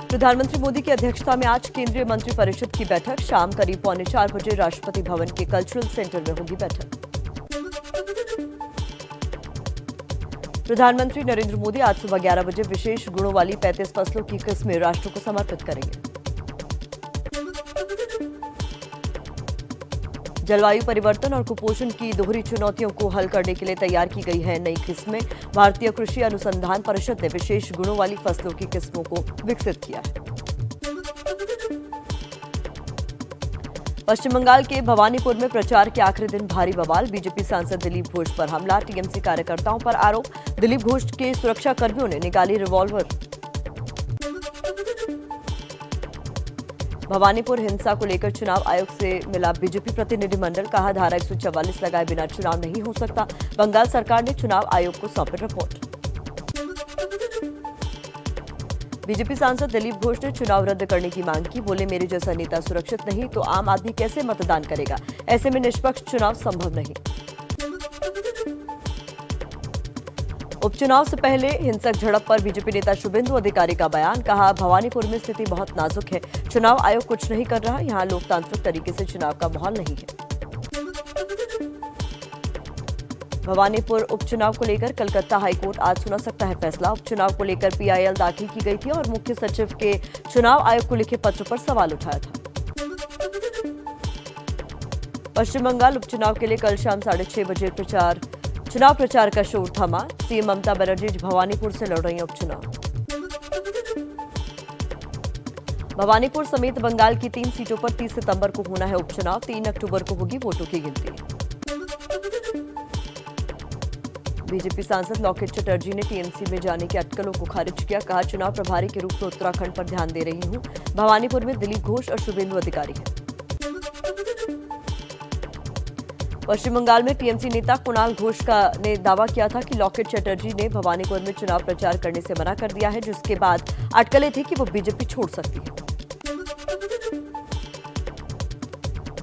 प्रधानमंत्री मोदी की अध्यक्षता में आज केंद्रीय मंत्रिपरिषद की बैठक। शाम करीब 3:45 राष्ट्रपति भवन के कल्चरल सेंटर में होगी बैठक। प्रधानमंत्री नरेंद्र मोदी आज सुबह 11 बजे विशेष गुणों वाली 35 फसलों की किस्में राष्ट्र को समर्पित करेंगे। जलवायु परिवर्तन और कुपोषण की दोहरी चुनौतियों को हल करने के लिए तैयार की गई है नई किस्में। भारतीय कृषि अनुसंधान परिषद ने विशेष गुणों वाली फसलों की किस्मों को विकसित किया है। पश्चिम बंगाल के भवानीपुर में प्रचार के आखिरी दिन भारी बवाल। बीजेपी सांसद दिलीप घोष पर हमला, टीएमसी कार्यकर्ताओं पर आरोप। दिलीप घोष के सुरक्षाकर्मियों ने निकाली रिवॉल्वर। भवानीपुर हिंसा को लेकर चुनाव आयोग से मिला बीजेपी प्रतिनिधिमंडल। कहा, धारा 144 लगाए बिना चुनाव नहीं हो सकता। बंगाल सरकार ने चुनाव आयोग को सौंपी रिपोर्ट। बीजेपी सांसद दिलीप घोष ने चुनाव रद्द करने की मांग की। बोले, मेरे जैसा नेता सुरक्षित नहीं तो आम आदमी कैसे मतदान करेगा। ऐसे में निष्पक्ष चुनाव संभव नहीं। उपचुनाव से पहले हिंसक झड़प पर बीजेपी नेता शुभेंदु अधिकारी का बयान। कहा, भवानीपुर में स्थिति बहुत नाजुक है। चुनाव आयोग कुछ नहीं कर रहा। यहां लोकतांत्रिक तरीके से चुनाव का माहौल नहीं है। भवानीपुर उपचुनाव को लेकर कलकत्ता हाईकोर्ट आज सुना सकता है फैसला। उपचुनाव को लेकर पीआईएल दाखिल की गई थी और मुख्य सचिव के चुनाव आयोग को लिखे पत्र पर सवाल उठाया था। पश्चिम बंगाल उपचुनाव के लिए कल शाम 6:30 बजे चुनाव प्रचार का शोर थमा। सीएम ममता बनर्जी भवानीपुर से लड़ रही हैं उपचुनाव। भवानीपुर समेत बंगाल की 3 सीटों पर 30 सितंबर को होना है उपचुनाव। 3 अक्टूबर को होगी वोटों की गिनती। बीजेपी सांसद लॉकेट चटर्जी ने टीएमसी में जाने की अटकलों को खारिज किया। कहा, चुनाव प्रभारी के रूप में उत्तराखंड पर ध्यान दे रही हूं। भवानीपुर में दिलीप घोष और शुभेंदु अधिकारी हैं। पश्चिम बंगाल में टीएमसी नेता कुणाल घोष ने दावा किया था कि लॉकेट चटर्जी ने भवानीपुर में चुनाव प्रचार करने से मना कर दिया है, जिसके बाद अटकलें थी कि वो बीजेपी छोड़ सकती है।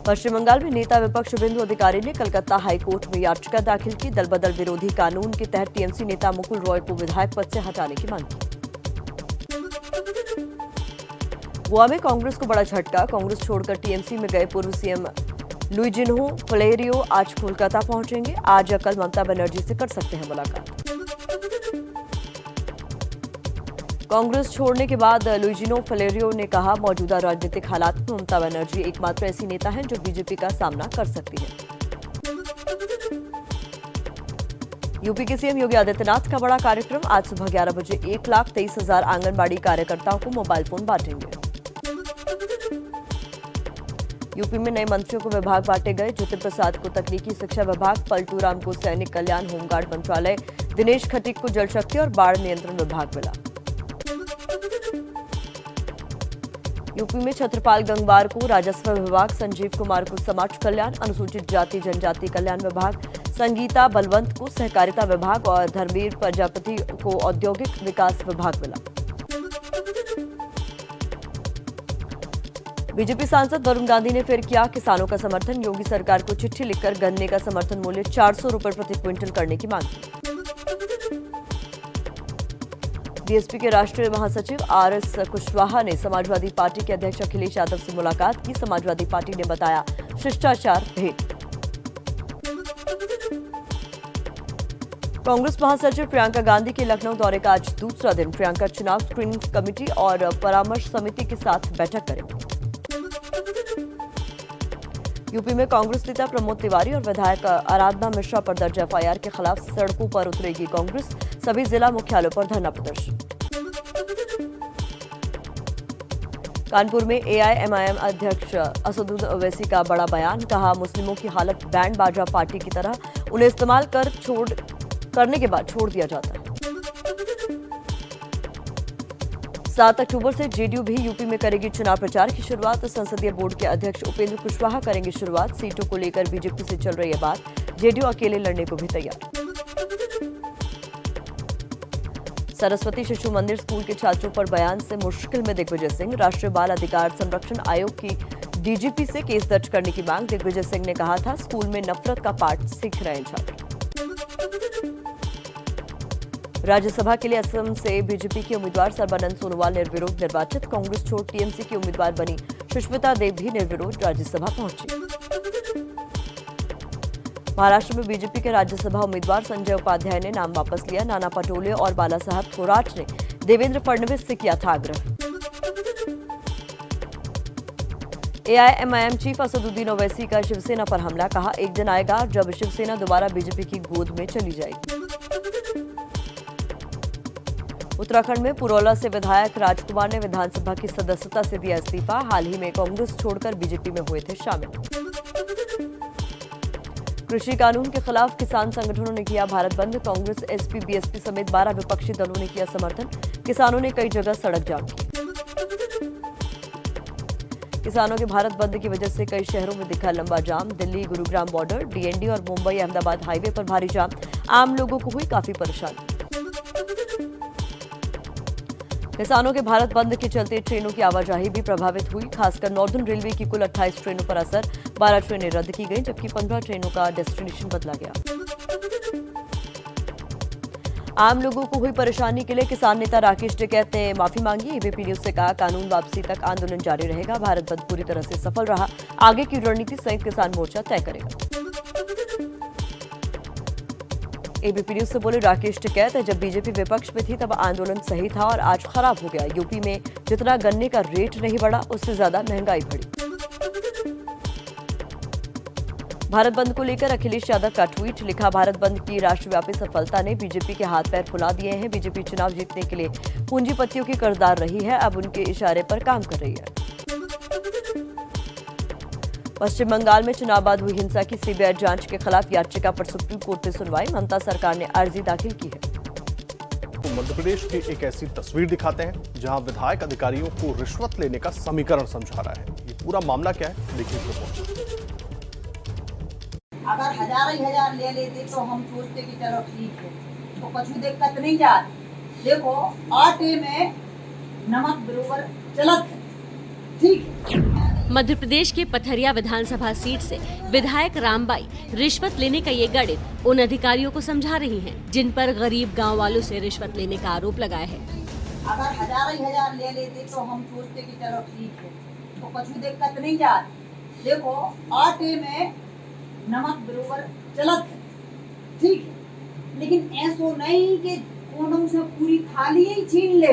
पश्चिम बंगाल में नेता विपक्ष शुभेंदु अधिकारी ने कलकत्ता हाईकोर्ट में याचिका दाखिल की। दल बदल विरोधी कानून के तहत टीएमसी नेता मुकुल रॉय को विधायक पद से हटाने की मांग की। गोवा में कांग्रेस को बड़ा झटका। कांग्रेस छोड़कर टीएमसी में गए पूर्व सीएम लुइजिन्हो फलेरियो आज कोलकाता पहुंचेंगे। आज या कल ममता बनर्जी से कर सकते हैं मुलाकात। कांग्रेस छोड़ने के बाद लुइजिन्हो फलेरियो ने कहा, मौजूदा राजनीतिक हालात में ममता बनर्जी एकमात्र ऐसी नेता हैं जो बीजेपी का सामना कर सकती है। यूपी के सीएम योगी आदित्यनाथ का बड़ा कार्यक्रम। आज सुबह 11 बजे 1,23,000 आंगनबाड़ी कार्यकर्ताओं को मोबाइल फोन बांटेंगे। यूपी में नए मंत्रियों को विभाग बांटे गए। ज्योति प्रसाद को तकनीकी शिक्षा विभाग, पलटू राम को सैनिक कल्याण होमगार्ड मंत्रालय, दिनेश खटीक को जल शक्ति और बाढ़ नियंत्रण विभाग मिला। यूपी में छत्रपाल गंगवार को राजस्व विभाग, संजीव कुमार को समाज कल्याण, अनुसूचित जाति जनजाति कल्याण विभाग, संगीता बलवंत को सहकारिता विभाग और धर्मवीर प्रजापति को औद्योगिक विकास विभाग मिला। बीजेपी सांसद वरुण गांधी ने फिर किया किसानों का समर्थन। योगी सरकार को चिट्ठी लिखकर गन्ने का समर्थन मूल्य 400 रुपए प्रति क्विंटल करने की मांग की। बीएसपी के राष्ट्रीय महासचिव आरएस कुशवाहा ने समाजवादी पार्टी के अध्यक्ष अखिलेश यादव से मुलाकात की। समाजवादी पार्टी ने बताया शिष्टाचार भेंट। कांग्रेस महासचिव प्रियंका गांधी के लखनऊ दौरे का आज दूसरा दिन। प्रियंका चुनाव स्क्रीनिंग कमेटी और परामर्श समिति के साथ बैठक करेंगे। यूपी में कांग्रेस नेता प्रमोद तिवारी और विधायक आराधना मिश्रा पर दर्ज एफआईआर के खिलाफ सड़कों पर उतरेगी कांग्रेस। सभी जिला मुख्यालयों पर धरना प्रदर्शन। कानपुर में एआईएमआईएम अध्यक्ष असदुद्दीन ओवैसी का बड़ा बयान। कहा, मुस्लिमों की हालत बैंड बाजा पार्टी की तरह, उन्हें इस्तेमाल करने के बाद छोड़ दिया जाता है। 7 अक्टूबर से जेडीयू भी यूपी में करेगी चुनाव प्रचार की शुरुआत। संसदीय बोर्ड के अध्यक्ष उपेंद्र कुशवाहा करेंगे शुरुआत। सीटों को लेकर बीजेपी से चल रही है बात। जेडीयू अकेले लड़ने को भी तैयार। सरस्वती शिशु मंदिर स्कूल के छात्रों पर बयान से मुश्किल में दिग्विजय सिंह। राष्ट्रीय बाल अधिकार संरक्षण आयोग की डीजीपी से केस दर्ज करने की मांग। दिग्विजय सिंह ने कहा था, स्कूल में नफरत का पाठ सीख रहे हैं छात्र। राज्यसभा के लिए असम से बीजेपी के उम्मीदवार सर्बानंद सोनोवाल निर्विरोध निर्वाचित। कांग्रेस छोड़ टीएमसी की उम्मीदवार बनी सुष्मिता देव भी निर्विरोध राज्यसभा पहुंची। महाराष्ट्र में बीजेपी के राज्यसभा उम्मीदवार संजय उपाध्याय ने नाम वापस लिया। नाना पटोले और बालासाहब थोराट ने देवेंद्र फडणवीस से किया था आग्रह। एआईएमआईएम चीफ असदुद्दीन ओवैसी का शिवसेना पर हमला, कहा एक दिन आएगा जब शिवसेना दोबारा बीजेपी की गोद में चली जाएगी। उत्तराखंड में पुरौला से विधायक राजकुमार ने विधानसभा की सदस्यता से दिया इस्तीफा। हाल ही में कांग्रेस छोड़कर बीजेपी में हुए थे शामिल। कृषि कानून के खिलाफ किसान संगठनों ने किया भारत बंद। कांग्रेस, एसपी, बीएसपी समेत 12 विपक्षी दलों ने किया समर्थन। किसानों ने कई जगह सड़क जाम की। किसानों के भारत बंद की वजह से कई शहरों में दिखा लंबा जाम। दिल्ली गुरुग्राम बॉर्डर, डीएनडी और मुंबई अहमदाबाद हाईवे पर भारी जाम। आम लोगों को हुई काफी परेशानी। किसानों के भारत बंद के चलते ट्रेनों की आवाजाही भी प्रभावित हुई। खासकर नॉर्दर्न रेलवे की कुल 28 ट्रेनों पर असर। 12 ट्रेनें रद्द की गई, जबकि 15 ट्रेनों का डेस्टिनेशन बदला गया। आम लोगों को हुई परेशानी के लिए किसान नेता राकेश टिकैत ने माफी मांगी। एबीपी न्यूज से कहा, कानून वापसी तक आंदोलन जारी रहेगा। भारत बंद पूरी तरह से सफल रहा। आगे की रणनीति संयुक्त किसान मोर्चा तय करेगा। एबीपी न्यूज से बोले राकेश टिकैत, जब बीजेपी विपक्ष में थी तब आंदोलन सही था और आज खराब हो गया। यूपी में जितना गन्ने का रेट नहीं बढ़ा, उससे ज्यादा महंगाई बढ़ी। भारत बंद को लेकर अखिलेश यादव का ट्वीट, लिखा भारत बंद की राष्ट्रव्यापी सफलता ने बीजेपी के हाथ पैर फुला दिए हैं। बीजेपी चुनाव जीतने के लिए पूंजीपतियों की कर्जदार रही है, अब उनके इशारे पर काम कर रही है। पश्चिम बंगाल में चुनाव बाद हुई हिंसा की सीबीआई जांच के खिलाफ याचिका पर सुप्रीम कोर्ट में सुनवाई। ममता सरकार ने अर्जी दाखिल की है। तो मध्य प्रदेश की एक ऐसी तस्वीर दिखाते हैं जहां विधायक अधिकारियों को रिश्वत लेने का समीकरण समझा रहा है। ये पूरा मामला क्या है, देखिए रिपोर्ट। अगर हजार ले लेते तो हम सोचते कि चलो ठीक है, तो कुछ दिक्कत नहीं जात। देखो आटे में नमक बरोबर चलत है, ठीक है। मध्य प्रदेश के पथरिया विधानसभा सीट से विधायक रामबाई रिश्वत लेने का ये गणित उन अधिकारियों को समझा रही हैं, जिन पर गरीब गांव वालों से रिश्वत लेने का आरोप लगाया है। अगर हजार ले लेते तो हम सोचते कि चलो ठीक है, तो कुछ दिक्कत नहीं जात। देखो आटे में नमक बरोबर चलत है, ठीक है। लेकिन ऐसो नहीं कि कोनों से पूरी थाली ही छीन ले,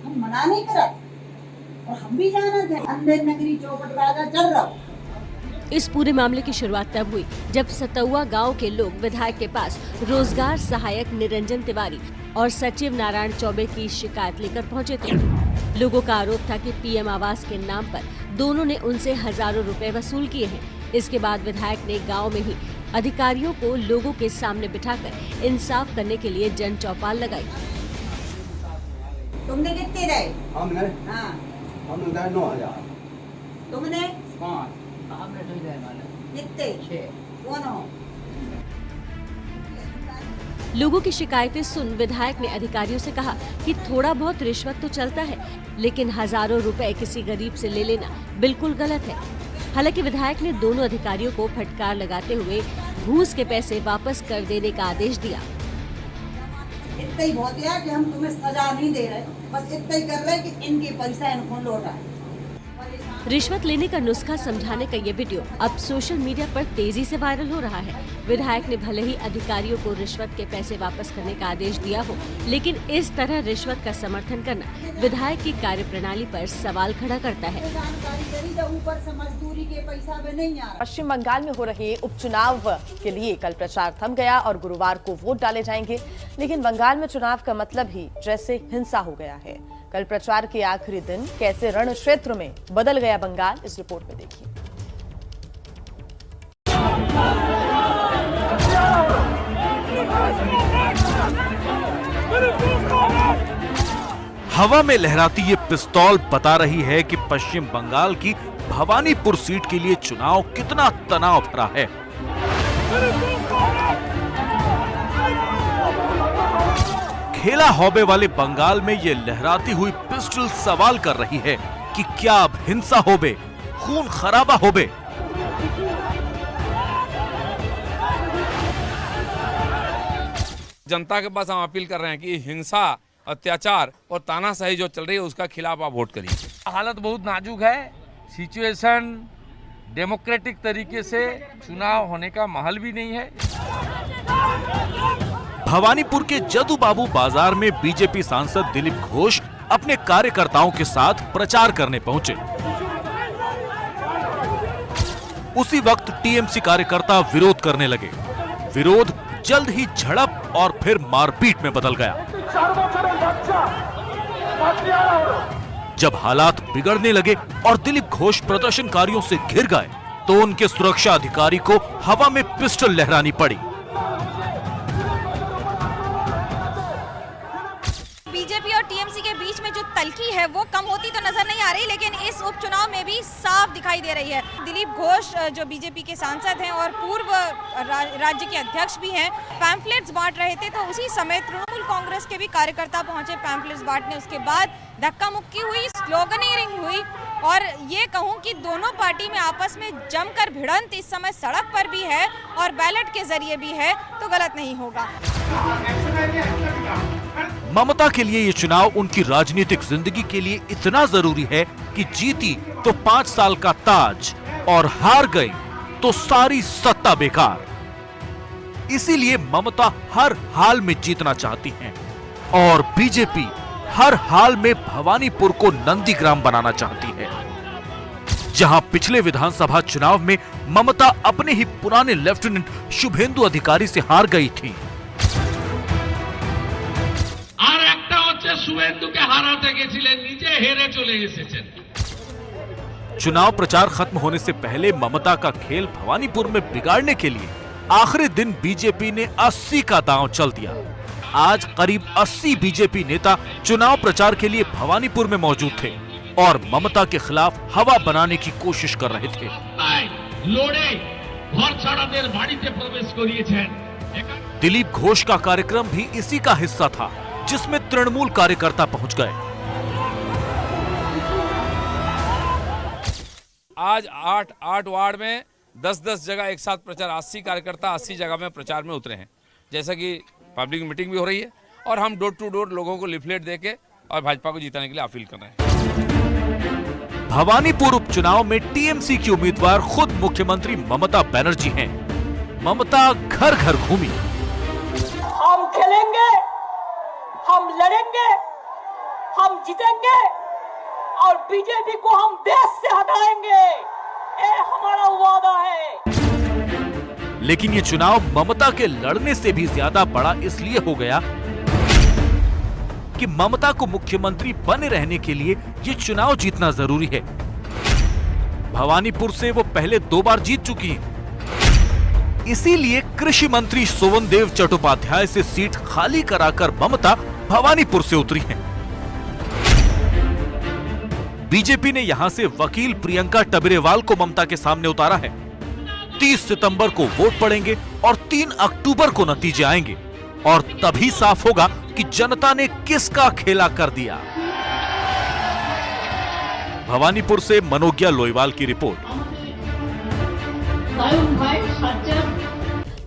हम मना नहीं करत और हम भी जाना थे। अंधेर नगरी चौपट राजा चल रहा। इस पूरे मामले की शुरुआत तब हुई जब सतौआ गांव के लोग विधायक के पास रोजगार सहायक निरंजन तिवारी और सचिव नारायण चौबे की शिकायत लेकर पहुंचे थे। लोगों का आरोप था कि पीएम आवास के नाम पर दोनों ने उनसे हजारों रुपए वसूल किए हैं। इसके बाद विधायक ने गांव में ही अधिकारियों को लोगों के सामने बिठाकर इंसाफ करने के लिए जन चौपाल लगाई। तुमने कितने रहे? हमने हाँ। हमने 9,000। तुमने 5। कितने? 6। कौन हो? लोगों की शिकायतें सुन विधायक ने अधिकारियों से कहा कि थोड़ा बहुत रिश्वत तो चलता है, लेकिन हजारों रुपए किसी गरीब से ले लेना बिल्कुल गलत है। हालांकि विधायक ने दोनों अधिकारियों को फटकार लगाते हुए घूस के पैसे वापस कर देने का आदेश दिया। इतना ही बहुत है कि हम तुम्हें सजा नहीं दे रहे, बस इतना ही कर रहे कि इनके पैसा इनको लौटा। रिश्वत लेने का नुस्खा समझाने का ये वीडियो अब सोशल मीडिया पर तेजी से वायरल हो रहा है। विधायक ने भले ही अधिकारियों को रिश्वत के पैसे वापस करने का आदेश दिया हो, लेकिन इस तरह रिश्वत का समर्थन करना विधायक की कार्यप्रणाली पर सवाल खड़ा करता है। ऊपर से मजदूरी के पैसा में नहीं आ रहा। पश्चिम बंगाल में हो रहे उपचुनाव के लिए कल प्रचार थम गया और गुरुवार को वोट डाले जाएंगे, लेकिन बंगाल में चुनाव का मतलब ही जैसे हिंसा हो गया है। कल प्रचार के आखिरी दिन कैसे रण क्षेत्र में बदल गया बंगाल, इस रिपोर्ट में देखिए। हवा में लहराती ये पिस्तौल बता रही है कि पश्चिम बंगाल की भवानीपुर सीट के लिए चुनाव कितना तनाव भरा है। खेला हौबे वाले बंगाल में ये लहराती हुई पिस्टल सवाल कर रही है कि क्या अब हिंसा होबे, खून खराबा होबे। जनता के पास हम अपील कर रहे हैं कि हिंसा, अत्याचार और तानाशाही जो चल रही है उसका खिलाफ आप वोट करिए। हालत बहुत नाजुक है, सिचुएशन डेमोक्रेटिक तरीके से चुनाव होने का माहौल भी नहीं है। भवानीपुर के जदू बाबू बाजार में बीजेपी सांसद दिलीप घोष अपने कार्यकर्ताओं के साथ प्रचार करने पहुंचे। उसी वक्त टीएमसी कार्यकर्ता विरोध करने लगे। विरोध जल्द ही झड़प और फिर मारपीट में बदल गया। जब हालात बिगड़ने लगे और दिलीप घोष प्रदर्शनकारियों से घिर गए तो उनके सुरक्षा अधिकारी को हवा में पिस्टल लहरानी पड़ी। बीजेपी और टीएमसी के बीच में जो तल्खी है वो कम होती तो नजर नहीं आ रही, लेकिन इस उपचुनाव में भी साफ दिखाई दे रही है। दिलीप घोष जो बीजेपी के सांसद हैं और पूर्व राज्य के अध्यक्ष भी हैं, पैम्फलेट्स बांट रहे थे तो उसी समय तृणमूल कांग्रेस के भी कार्यकर्ता पहुंचे पैम्फलेट्स बांटने। उसके बाद धक्का मुक्की हुई, स्लोगनिंग हुई और ये कहूं कि दोनों पार्टी में आपस में जमकर भिड़ंत इस समय सड़क पर भी है और बैलेट के जरिए भी है, तो गलत नहीं होगा। ममता के लिए ये चुनाव उनकी राजनीतिक जिंदगी के लिए इतना जरूरी है कि जीती तो 5 साल का ताज और हार गई तो सारी सत्ता बेकार। इसीलिए ममता हर हाल में जीतना चाहती हैं और बीजेपी हर हाल में भवानीपुर को नंदीग्राम बनाना चाहती है। जहां पिछले विधानसभा चुनाव में ममता अपने ही पुराने लेफ्टिनेंट शुभेंदु अधिकारी से हार गई थी। चुनाव प्रचार खत्म होने से पहले ममता का खेल भवानीपुर में बिगाड़ने के लिए आखिरी दिन बीजेपी ने 80 का दांव चल दिया। आज करीब 80 बीजेपी नेता चुनाव प्रचार के लिए भवानीपुर में मौजूद थे और ममता के खिलाफ हवा बनाने की कोशिश कर रहे थे। दिलीप घोष का कार्यक्रम भी इसी का हिस्सा था, जिसमें तृणमूल कार्यकर्ता पहुंच गए। आज 8 वार्ड में 10 जगह एक साथ प्रचार, 80 कार्यकर्ता 80 जगह में प्रचार में उतरे हैं। जैसा कि पब्लिक मीटिंग भी हो रही है और हम डोर टू डोर लोगों को लिफलेट देके और भाजपा को जिताने के लिए अपील कर रहे हैं। भवानीपुर उपचुनाव में टीएमसी की उम्मीदवार खुद मुख्यमंत्री ममता बनर्जी हैं। ममता घर घर घूमी। हम खेलेंगे, हम लड़ेंगे, हम जीतेंगे और बीजेपी को हम देश से हटाएंगे, ये हमारा वादा है। लेकिन ये चुनाव ममता के लड़ने से भी ज्यादा बड़ा इसलिए हो गया कि ममता को मुख्यमंत्री बने रहने के लिए ये चुनाव जीतना जरूरी है। भवानीपुर से वो पहले 2 बार जीत चुकी हैं। इसीलिए कृषि मंत्री सोवनदेव चट्टोपाध्याय से सीट खाली कराकर ममता भवानीपुर से उतरी हैं। बीजेपी ने यहां से वकील प्रियंका टबरेवाल को ममता के सामने उतारा है। 30 सितंबर को वोट पड़ेंगे और 3 अक्टूबर को नतीजे आएंगे और तभी साफ होगा कि जनता ने किसका खेला कर दिया। भवानीपुर से मनोज्ञा लोईवाल की रिपोर्ट।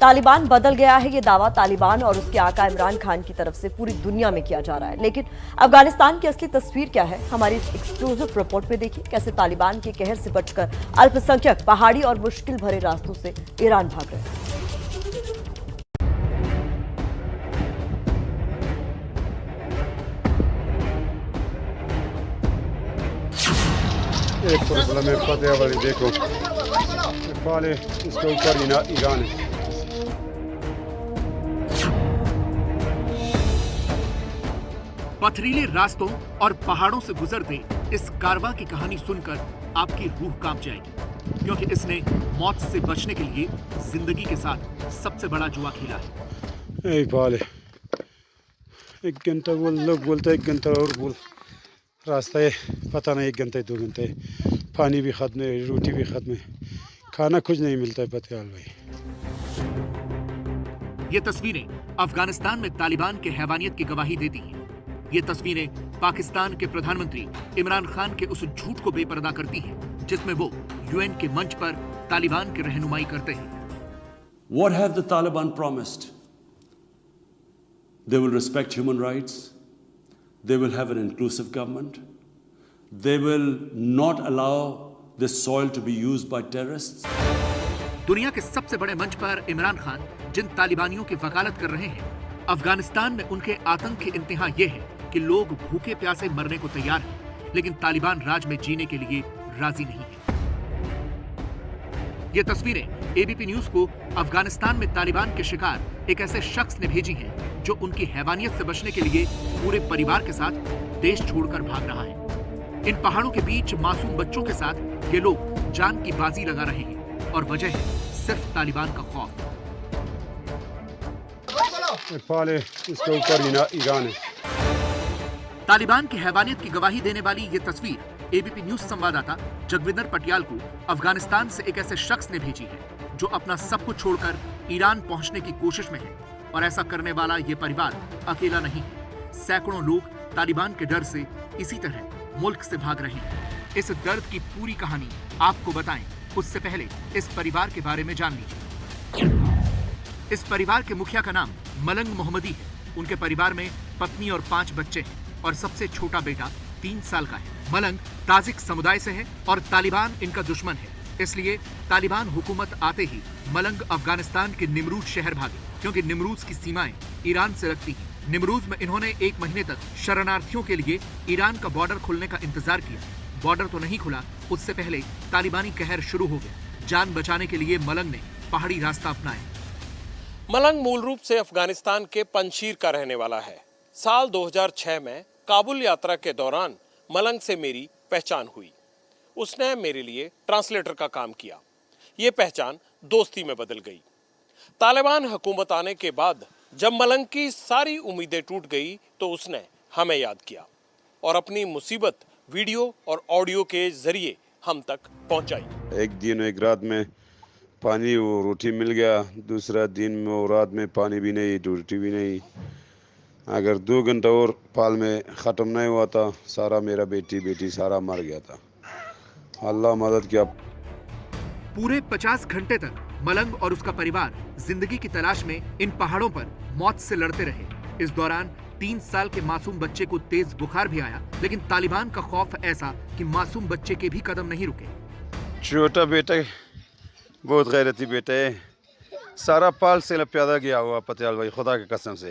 तालिबान बदल गया है, ये दावा तालिबान और उसके आका इमरान खान की तरफ से पूरी दुनिया में किया जा रहा है। लेकिन अफगानिस्तान की असली तस्वीर क्या है, हमारी इस एक्सक्लूसिव रिपोर्ट में देखिए कैसे तालिबान के कहर से बचकर अल्पसंख्यक पहाड़ी और मुश्किल भरे रास्तों से ईरान भाग रहे हैं। एक प्रॉब्लम है फतेह वाली, देखो पहले इसके ऊपर ईरान है। पथरीले रास्तों और पहाड़ों से गुजरते इस कारवां की कहानी सुनकर आपकी रूह कांप जाएगी, क्योंकि इसने मौत से बचने के लिए जिंदगी के साथ सबसे बड़ा जुआ खेला है। एक घंटा लोग बोलते 1 घंटा और बोल, रास्ता है पता नहीं 1 घंटे 2 घंटे, पानी भी खत्म है, रोटी भी खत्म है, खाना कुछ नहीं मिलता है पतियाल भाई। ये तस्वीरें अफगानिस्तान में तालिबान के हैवानियत की गवाही देती हैं। ये तस्वीरें पाकिस्तान के प्रधानमंत्री इमरान खान के उस झूठ को बेपर्दा करती हैं जिसमें वो यूएन के मंच पर तालिबान की रहनुमाई करते हैं। What have the Taliban promised? They will respect human rights. They will have an inclusive government. They will not allow this soil to be used by terrorists. दुनिया के सबसे बड़े मंच पर इमरान खान जिन तालिबानियों की वकालत कर रहे हैं, अफगानिस्तान में उनके आतंक की इंतहा यह है कि लोग भूखे प्यासे मरने को तैयार हैं, लेकिन तालिबान राज में जीने के लिए राजी नहीं है। ये तस्वीरें एबीपी न्यूज को अफगानिस्तान में तालिबान के शिकार एक ऐसे शख्स ने भेजी हैं जो उनकी हैवानियत से बचने के लिए पूरे परिवार के साथ देश छोड़कर भाग रहा है। इन पहाड़ों के बीच मासूम बच्चों के साथ ये लोग जान की बाजी लगा रहे हैं और वजह है सिर्फ तालिबान का खौफ। इसके ऊपर ईरान है। तालिबान की हैवानियत की गवाही देने वाली ये तस्वीर एबीपी न्यूज संवाददाता जगविंदर पटियाल को अफगानिस्तान से एक ऐसे शख्स ने भेजी है जो अपना सब कुछ छोड़कर ईरान पहुंचने की कोशिश में है। और ऐसा करने वाला ये परिवार अकेला नहीं है। सैकड़ों लोग तालिबान के डर से इसी तरह मुल्क से भाग रहे हैं। इस दर्द की पूरी कहानी आपको बताएं उससे पहले इस परिवार के बारे में जान लीजिए। इस परिवार के मुखिया का नाम मलंग मोहम्मदी है। उनके परिवार में पत्नी और 5 बच्चे हैं और सबसे छोटा बेटा 3 साल का है। मलंग ताजिक समुदाय से है और तालिबान इनका दुश्मन है। इसलिए तालिबान हुकूमत आते ही मलंग अफगानिस्तान के निमरूज शहर भागे, क्योंकि निमरूज की सीमाएं ईरान से लगती हैं। निमरूज में इन्होंने 1 महीने तक शरणार्थियों के लिए ईरान का बॉर्डर खुलने का इंतजार किया। बॉर्डर तो नहीं खुला, उससे पहले तालिबानी कहर शुरू हो गया। जान बचाने के लिए मलंग ने पहाड़ी रास्ता अपनाया। मलंग मूल रूप से अफगानिस्तान के पंजशीर का रहने वाला है। साल 2006 में काबुल यात्रा के दौरान मलंग से मेरी पहचान हुई। उसने मेरे लिए ट्रांसलेटर का काम किया। ये पहचान दोस्ती में बदल गई। तालिबान हुकूमत आने के बाद जब मलंग की सारी उम्मीदें टूट गई तो उसने हमें याद किया और अपनी मुसीबत वीडियो और ऑडियो के जरिए हम तक पहुंचाई। एक दिन एक रात में पानी वो रोटी मिल गया, दूसरा दिन में वो रात में पानी भी नहीं, रोटी भी नहीं। अगर 2 घंटा और पाल में ख़त्म नहीं हुआ था, सारा मेरा बेटी सारा मर गया था। अल्लाह मदद किया। पूरे 50 घंटे तक मलंग और उसका परिवार जिंदगी की तलाश में इन पहाड़ों पर मौत से लड़ते रहे। इस दौरान 3 साल के मासूम बच्चे को तेज बुखार भी आया, लेकिन तालिबान का खौफ ऐसा कि मासूम बच्चे के भी कदम नहीं रुके। छोटा बेटा बहुत गैरती बेटा है, सारा पाल से पैदा गया हुआ पटियाल भाई, खुदा की कसम से।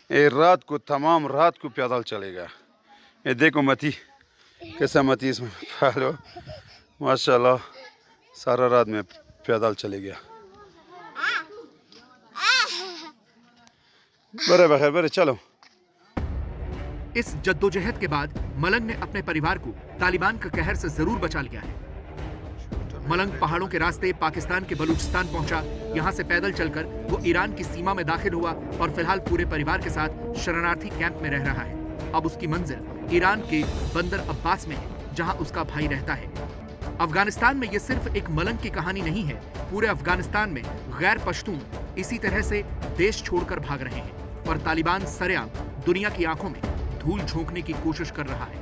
ये रात को तमाम रात को पैदल चलेगा। ये देखो मती कैसा मती इसमें पालो, माशाल्लाह सारा रात में पैदल चले गया। बरे चलो। इस जद्दोजहद के बाद मलंग ने अपने परिवार को तालिबान के कहर से जरूर बचा लिया है। मलंग पहाड़ों के रास्ते पाकिस्तान के बलूचिस्तान पहुंचा। यहाँ से पैदल चलकर वो ईरान की सीमा में दाखिल हुआ और फिलहाल पूरे परिवार के साथ शरणार्थी कैंप में रह रहा है। अब उसकी मंजिल ईरान के बंदर अब्बास में है, जहाँ उसका भाई रहता है। अफगानिस्तान में ये सिर्फ एक मलंग की कहानी नहीं है। पूरे अफगानिस्तान में गैर पश्तून इसी तरह से देश छोड़कर भाग रहे हैं और तालिबान सरेआम दुनिया की आंखों में धूल झोंकने की कोशिश कर रहा है।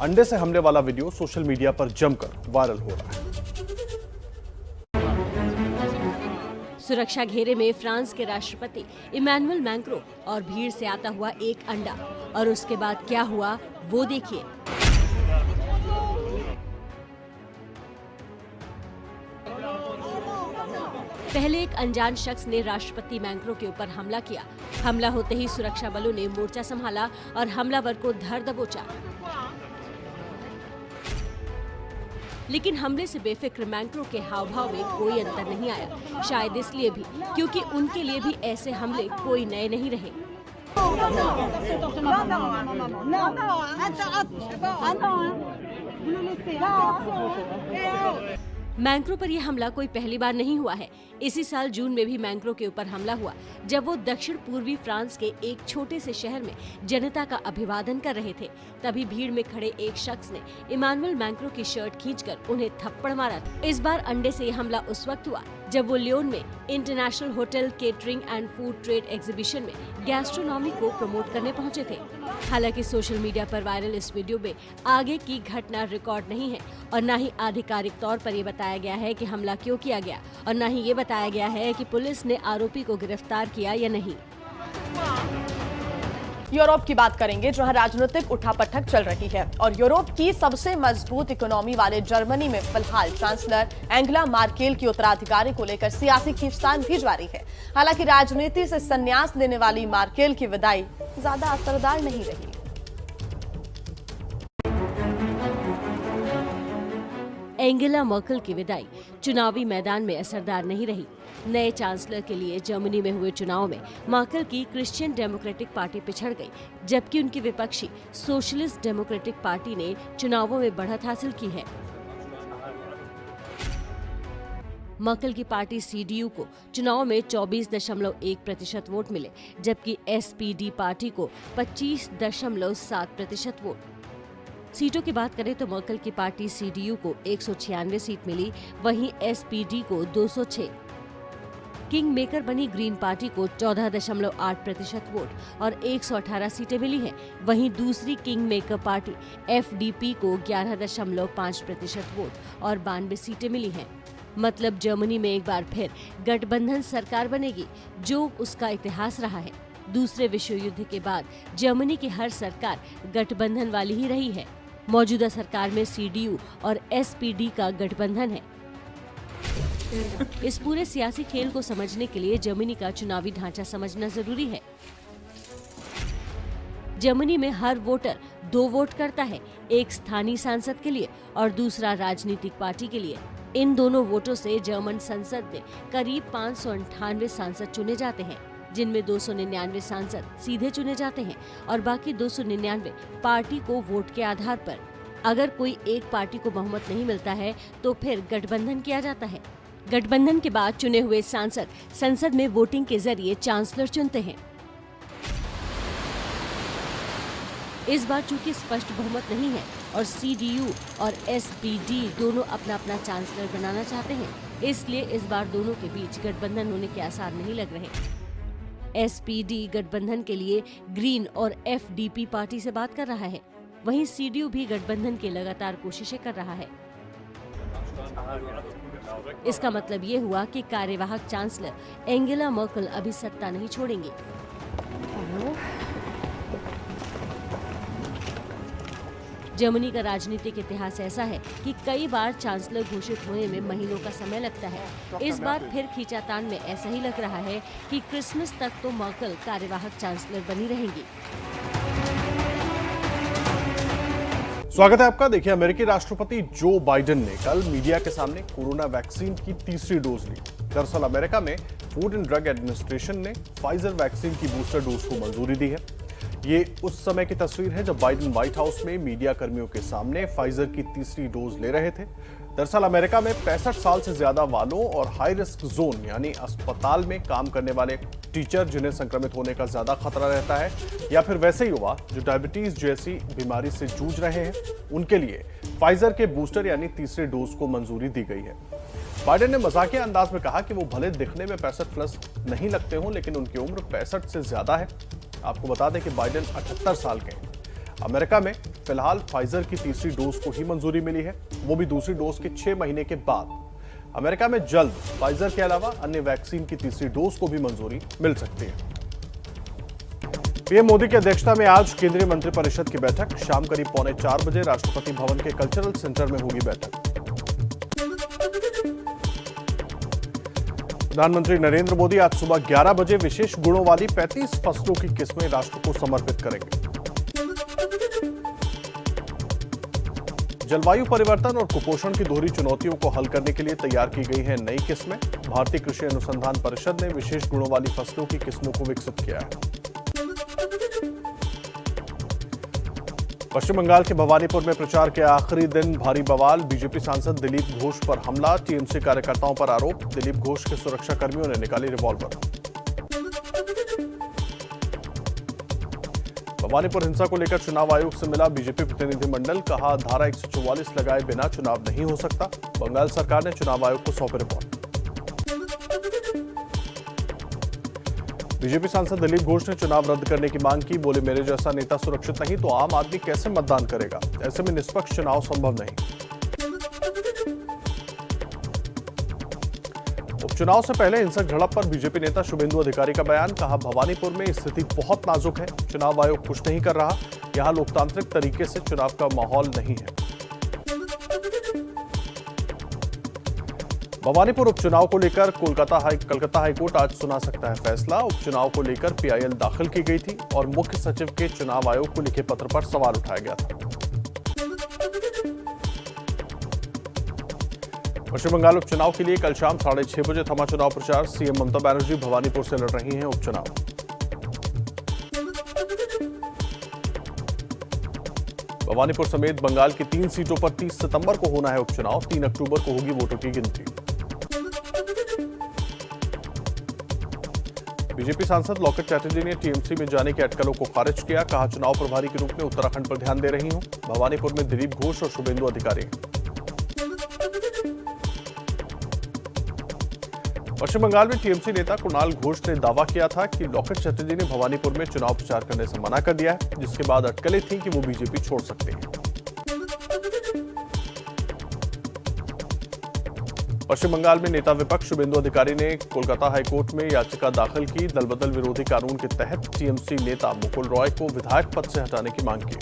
अंडे से हमले वाला वीडियो सोशल मीडिया पर जमकर वायरल हो रहा है। सुरक्षा घेरे में फ्रांस के राष्ट्रपति इमैनुअल मैक्रों और भीड़ से आता हुआ एक अंडा, और उसके बाद क्या हुआ वो देखिए। पहले एक अनजान शख्स ने राष्ट्रपति मैक्रों के ऊपर हमला किया। हमला होते ही सुरक्षा बलों ने मोर्चा संभाला और हमलावर को धर दबोचा। लेकिन हमले से बेफिक्र मैक्रों के हाव भाव में कोई अंतर नहीं आया। शायद इसलिए भी क्योंकि उनके लिए भी ऐसे हमले कोई नए नहीं रहे। मैक्रों पर यह हमला कोई पहली बार नहीं हुआ है। इसी साल जून में भी मैक्रों के ऊपर हमला हुआ, जब वो दक्षिण पूर्वी फ्रांस के एक छोटे से शहर में जनता का अभिवादन कर रहे थे। तभी भीड़ में खड़े एक शख्स ने इमैनुअल मैक्रों की शर्ट खींचकर उन्हें थप्पड़ मारा। इस बार अंडे से यह हमला उस वक्त हुआ जब वो लियोन में international hotel catering and food trade exhibition में गैस्ट्रोनॉमी को प्रमोट करने पहुंचे थे। हालांकि सोशल मीडिया पर वायरल इस वीडियो में आगे की घटना रिकॉर्ड नहीं है और न ही आधिकारिक तौर पर ये बताया गया है कि हमला क्यों किया गया और न ही ये बताया गया है कि पुलिस ने आरोपी को गिरफ्तार किया या नहीं। यूरोप की बात करेंगे, जहां राजनीतिक उठापटक चल रही है और यूरोप की सबसे मजबूत इकोनॉमी वाले जर्मनी में फिलहाल चांसलर एंगेला मार्केल की उत्तराधिकारी को लेकर सियासी खींचतान भी जारी है। हालांकि राजनीति से संन्यास लेने वाली मार्केल की विदाई ज्यादा असरदार नहीं रही। एंगेला मर्केल की विदाई चुनावी मैदान में असरदार नहीं रही। नए चांसलर के लिए जर्मनी में हुए चुनाव में मर्केल की क्रिश्चियन डेमोक्रेटिक पार्टी पिछड़ गई, जबकि उनकी विपक्षी सोशलिस्ट डेमोक्रेटिक पार्टी ने चुनावों में बढ़त हासिल की है। मर्केल की पार्टी CDU को चुनाव में 24.1% वोट मिले, जबकि SPD पार्टी को 25.7% वोट। सीटों की बात करें तो मर्केल की पार्टी CDU को 196 सीट मिली, वहीं SPD को 206। किंग मेकर बनी ग्रीन पार्टी को 14.8% वोट और 118 सीटें मिली हैं। वहीं दूसरी किंग मेकर पार्टी FDP को 11.5% वोट और 92 सीटें मिली हैं। मतलब जर्मनी में एक बार फिर गठबंधन सरकार बनेगी, जो उसका इतिहास रहा है। दूसरे विश्व युद्ध के बाद जर्मनी की हर सरकार गठबंधन वाली ही रही है। मौजूदा सरकार में CDU और SPD का गठबंधन है। इस पूरे सियासी खेल को समझने के लिए जर्मनी का चुनावी ढांचा समझना जरूरी है। जर्मनी में हर वोटर 2 वोट करता है, एक स्थानीय सांसद के लिए और दूसरा राजनीतिक पार्टी के लिए। इन दोनों वोटों से जर्मन संसद में करीब 598 सांसद चुने जाते हैं, जिनमें 299 सांसद सीधे चुने जाते हैं और बाकी 299 पार्टी को वोट के आधार पर। अगर कोई एक पार्टी को बहुमत नहीं मिलता है तो फिर गठबंधन किया जाता है। गठबंधन के बाद चुने हुए सांसद संसद में वोटिंग के जरिए चांसलर चुनते हैं। इस बार चूंकि स्पष्ट बहुमत नहीं है और CDU और SPD दोनों अपना अपना चांसलर बनाना चाहते हैं, इसलिए इस बार दोनों के बीच गठबंधन होने के आसार नहीं लग रहे। SPD गठबंधन के लिए ग्रीन और FDP पार्टी से बात कर रहा है, वहीं CDU भी गठबंधन की लगातार कोशिशें कर रहा है। इसका मतलब ये हुआ कि कार्यवाहक चांसलर एंगेला मर्केल अभी सत्ता नहीं छोड़ेंगी। जर्मनी का राजनीतिक इतिहास ऐसा है कि कई बार चांसलर घोषित होने में महीनों का समय लगता है। इस बार फिर खींचातान में ऐसा ही लग रहा है कि क्रिसमस तक तो मर्केल कार्यवाहक चांसलर बनी रहेंगी। स्वागत है आपका। देखिए, अमेरिकी राष्ट्रपति जो बाइडेन ने कल मीडिया के सामने कोरोना वैक्सीन की तीसरी डोज ली। दरअसल अमेरिका में फूड एंड ड्रग एडमिनिस्ट्रेशन ने फाइजर वैक्सीन की बूस्टर डोज को मंजूरी दी है। ये उस समय की तस्वीर है जब बाइडेन व्हाइट हाउस में मीडिया कर्मियों के सामने फाइजर की तीसरी डोज ले रहे थे। दरअसल अमेरिका में 65 साल से ज्यादा वालों और हाई रिस्क जोन यानी अस्पताल में काम करने वाले टीचर, जिन्हें संक्रमित होने का ज्यादा खतरा रहता है, या फिर वैसे युवा जो डायबिटीज जैसी बीमारी से जूझ रहे हैं, उनके लिए फाइजर के बूस्टर यानी तीसरे डोज को मंजूरी दी गई है। बाइडेन ने मजाकिया अंदाज में कहा कि वो भले दिखने में 65+ नहीं लगते हों, लेकिन उनकी उम्र 65 से ज्यादा है। आपको बता दें कि बाइडेन 78 साल के हैं। अमेरिका में फिलहाल फाइजर की तीसरी डोज को ही मंजूरी मिली है, वो भी दूसरी डोज के 6 महीने के बाद। अमेरिका में जल्द फाइजर के अलावा अन्य वैक्सीन की तीसरी डोज को भी मंजूरी मिल सकती है। पीएम मोदी की अध्यक्षता में आज केंद्रीय मंत्रिपरिषद की बैठक। शाम करीब 3:45 बजे राष्ट्रपति भवन के कल्चरल सेंटर में होगी बैठक। प्रधानमंत्री नरेंद्र मोदी आज सुबह 11 बजे विशेष गुणों वाली 35 फसलों की किस्में राष्ट्र को समर्पित करेंगे। जलवायु परिवर्तन और कुपोषण की दोहरी चुनौतियों को हल करने के लिए तैयार की गई हैं नई किस्में। भारतीय कृषि अनुसंधान परिषद ने विशेष गुणों वाली फसलों की किस्मों को विकसित किया है। पश्चिम बंगाल के भवानीपुर में प्रचार के आखिरी दिन भारी बवाल। बीजेपी सांसद दिलीप घोष पर हमला, टीएमसी कार्यकर्ताओं पर आरोप। दिलीप घोष के सुरक्षा कर्मियों ने निकाली रिवॉल्वर। भवानीपुर हिंसा को लेकर चुनाव आयोग से मिला बीजेपी प्रतिनिधिमंडल। कहा, धारा 144 लगाए बिना चुनाव नहीं हो सकता। बंगाल सरकार ने चुनाव आयोग को सौंपी रिपोर्ट। बीजेपी सांसद दिलीप घोष ने चुनाव रद्द करने की मांग की। बोले, मेरे जैसा नेता सुरक्षित नहीं तो आम आदमी कैसे मतदान करेगा? ऐसे में निष्पक्ष चुनाव संभव नहीं। उपचुनाव से पहले हिंसक झड़प पर बीजेपी नेता शुभेंदु अधिकारी का बयान। कहा, भवानीपुर में स्थिति बहुत नाजुक है, चुनाव आयोग कुछ नहीं कर रहा, यहां लोकतांत्रिक तरीके से चुनाव का माहौल नहीं है। भवानीपुर उपचुनाव को लेकर कलकत्ता हाईकोर्ट आज सुना सकता है फैसला। उपचुनाव को लेकर पीआईएल दाखिल की गई थी और मुख्य सचिव के चुनाव आयोग को लिखे पत्र पर सवाल उठाया गया था। पश्चिम बंगाल उपचुनाव के लिए कल शाम 6:30 बजे थमा चुनाव प्रचार। सीएम ममता बनर्जी भवानीपुर से लड़ रही हैं उपचुनाव। भवानीपुर समेत बंगाल की 3 सीटों पर 30 सितंबर को होना है उपचुनाव। 3 अक्टूबर को होगी वोटों की गिनती। बीजेपी सांसद लॉकेट चैटर्जी ने टीएमसी में जाने की अटकलों को खारिज किया। कहा, चुनाव प्रभारी के रूप में उत्तराखंड पर ध्यान दे रही हूं। भवानीपुर में दिलीप घोष और शुभेंदु अधिकारी। पश्चिम बंगाल में टीएमसी नेता कुणाल घोष ने दावा किया था कि लॉकेट चैटर्जी ने भवानीपुर में चुनाव प्रचार करने से मना कर दिया है, जिसके बाद अटकलें थीं कि वो बीजेपी छोड़ सकते हैं। पश्चिम बंगाल में नेता विपक्ष शुभेंदु अधिकारी ने कोलकाता हाईकोर्ट में याचिका दाखिल की। दलबदल विरोधी कानून के तहत टीएमसी नेता मुकुल रॉय को विधायक पद से हटाने की मांग की।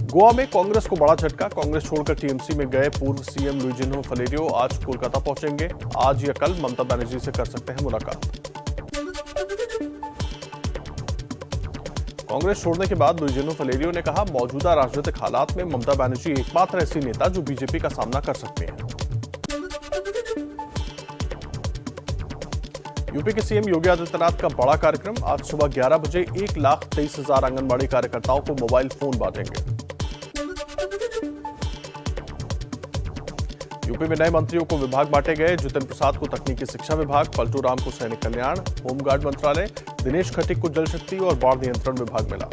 गोवा में कांग्रेस को बड़ा झटका। कांग्रेस छोड़कर टीएमसी में गए पूर्व सीएम लुइजिनो फलेरियो आज कोलकाता पहुंचेंगे। आज या कल ममता बनर्जी से कर सकते हैं मुलाकात। कांग्रेस छोड़ने के बाद लुइजिनो फलेरियो ने कहा, मौजूदा राजनीतिक हालात में ममता बनर्जी एकमात्र ऐसी नेता जो बीजेपी का सामना कर सकते हैं। यूपी के सीएम योगी आदित्यनाथ का बड़ा कार्यक्रम। आज सुबह 11 बजे 1,23,000 आंगनबाड़ी कार्यकर्ताओं को मोबाइल फोन बांटेंगे। यूपी में नए मंत्रियों को विभाग बांटे गए। जितेंद्र प्रसाद को तकनीकी शिक्षा विभाग, पलटू राम को सैनिक कल्याण, होमगार्ड मंत्रालय, दिनेश खटीक को जल शक्ति और बाढ़ नियंत्रण विभाग मिला।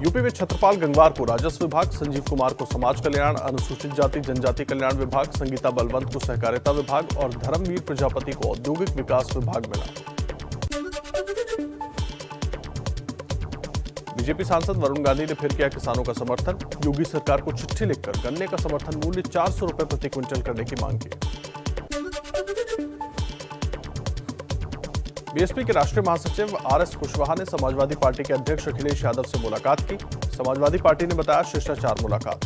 यूपी में छत्रपाल गंगवार को राजस्व विभाग, संजीव कुमार को समाज कल्याण, अनुसूचित जाति जनजाति कल्याण विभाग, संगीता बलवंत को सहकारिता विभाग और धर्मवीर प्रजापति को औद्योगिक विकास विभाग मिला। बीजेपी सांसद वरुण गांधी ने फिर किया किसानों का समर्थन। योगी सरकार को चिट्ठी लिखकर गन्ने का समर्थन मूल्य 400 रुपए प्रति क्विंटल करने की मांग की। बीएसपी के राष्ट्रीय महासचिव आरएस कुशवाहा ने समाजवादी पार्टी के अध्यक्ष अखिलेश यादव से मुलाकात की। समाजवादी पार्टी ने बताया, शिष्टाचार मुलाकात।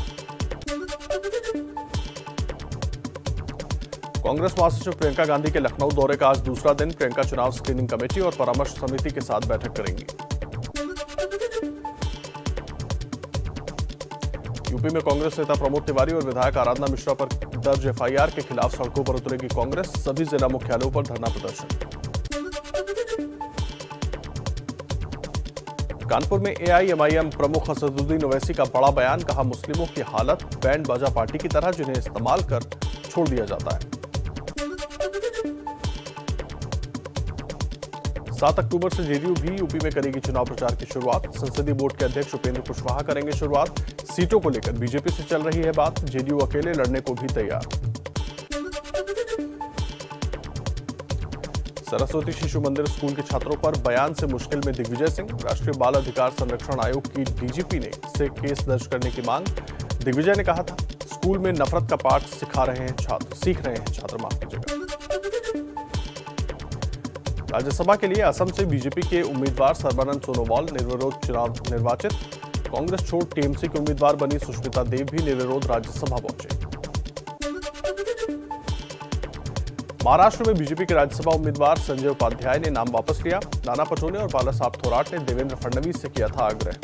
कांग्रेस महासचिव प्रियंका गांधी के लखनऊ दौरे का आज दूसरा दिन। प्रियंका चुनाव स्क्रीनिंग कमेटी और परामर्श समिति के साथ बैठक करेंगी। यूपी में कांग्रेस नेता प्रमोद तिवारी और विधायक आराधना मिश्रा पर दर्ज एफआईआर के खिलाफ सड़कों पर उतरेगी कांग्रेस। सभी जिला मुख्यालयों पर धरना प्रदर्शन। कानपुर में एआईएमआईएम प्रमुख असदुद्दीन ओवैसी का बड़ा बयान। कहा, मुस्लिमों की हालत बैंड बाजा पार्टी की तरह, जिन्हें इस्तेमाल कर छोड़ दिया जाता है। 7 अक्टूबर से जेडीयू भी यूपी में करेगी चुनाव प्रचार की शुरुआत। संसदीय बोर्ड के अध्यक्ष उपेंद्र कुशवाहा करेंगे शुरुआत। सीटों को लेकर बीजेपी से चल रही है बात। जेडीयू अकेले लड़ने को भी तैयार। सरस्वती शिशु मंदिर स्कूल के छात्रों पर बयान से मुश्किल में दिग्विजय सिंह। राष्ट्रीय बाल अधिकार संरक्षण आयोग की डीजीपी ने से केस दर्ज करने की मांग। दिग्विजय ने कहा था, स्कूल में नफरत का पाठ सीख रहे हैं छात्र माफ कीजिएगा। राज्यसभा के लिए असम से बीजेपी के उम्मीदवार सर्बानंद सोनोवाल निर्विरोध चुनाव निर्वाचित। कांग्रेस छोड़ टीएमसी के उम्मीदवार बनी सुष्मिता देव भी निर्विरोध राज्यसभा पहुंचे। महाराष्ट्र में बीजेपी के राज्यसभा उम्मीदवार संजय उपाध्याय ने नाम वापस लिया। नाना पटोले और बालासाहब थोराट ने देवेंद्र फडणवीस से किया था आग्रह।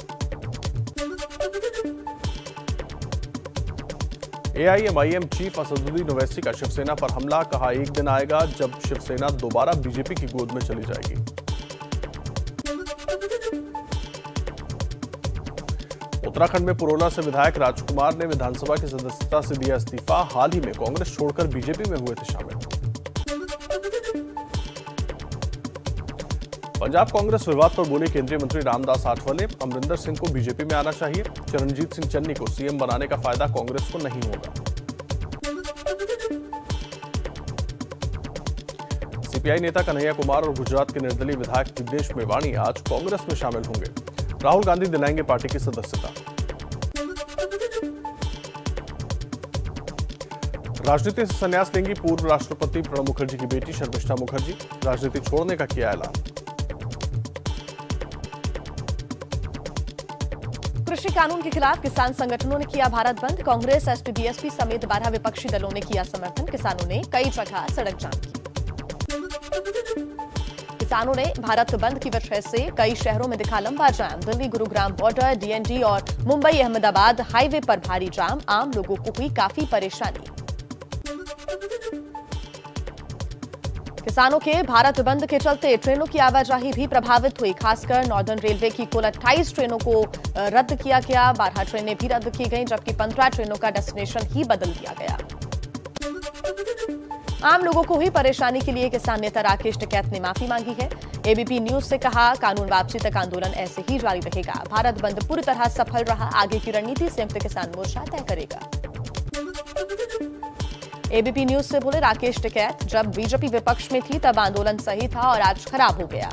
एआईएमआईएम चीफ असदुद्दीन ओवैसी का शिवसेना पर हमला। कहा, एक दिन आएगा जब शिवसेना दोबारा बीजेपी की गोद में चली जाएगी। उत्तराखंड में पुरोला से विधायक राजकुमार ने विधानसभा की सदस्यता से दिया इस्तीफा। हाल ही में कांग्रेस छोड़कर बीजेपी में हुए थे शामिल। पंजाब कांग्रेस विवाद पर बोले केंद्रीय मंत्री रामदास आठवले, अमरिंदर सिंह को बीजेपी में आना चाहिए। चरणजीत सिंह चन्नी को सीएम बनाने का फायदा कांग्रेस को नहीं होगा। सीपीआई नेता कन्हैया कुमार और गुजरात के निर्दलीय विधायक दिनेश मेवाणी आज कांग्रेस में शामिल होंगे। राहुल गांधी दिलाएंगे पार्टी की सदस्यता। राजनीति से संन्यास लेंगी पूर्व राष्ट्रपति प्रणब मुखर्जी की बेटी शर्मिष्ठा मुखर्जी। राजनीति छोड़ने का किया ऐलान। कृषि कानून के खिलाफ किसान संगठनों ने किया भारत बंद। कांग्रेस, एसपी, बीएसपी समेत 12 विपक्षी दलों ने किया समर्थन। किसानों ने कई जगह सड़क जाम की। किसानों ने भारत बंद की वजह से कई शहरों में दिखा लंबा जाम। दिल्ली गुरुग्राम बॉर्डर, डीएनडी और मुंबई अहमदाबाद हाईवे पर भारी जाम। आम लोगों को हुई काफी परेशानी। किसानों के भारत बंद के चलते ट्रेनों की आवाजाही भी प्रभावित हुई। खासकर नॉर्दर्न रेलवे की कुल 28 ट्रेनों को रद्द किया गया। 12 ट्रेनें भी रद्द की गईं, जबकि 15 ट्रेनों का डेस्टिनेशन ही बदल दिया गया। आम लोगों को हुई परेशानी के लिए किसान नेता राकेश टिकैत ने माफी मांगी है। एबीपी न्यूज से कहा, कानून वापसी तक आंदोलन ऐसे ही जारी रहेगा। भारत बंद पूरी तरह सफल रहा। आगे की रणनीति संयुक्त किसान मोर्चा तय करेगा। एबीपी न्यूज से बोले राकेश टिकैत, जब बीजेपी विपक्ष में थी तब आंदोलन सही था और आज खराब हो गया।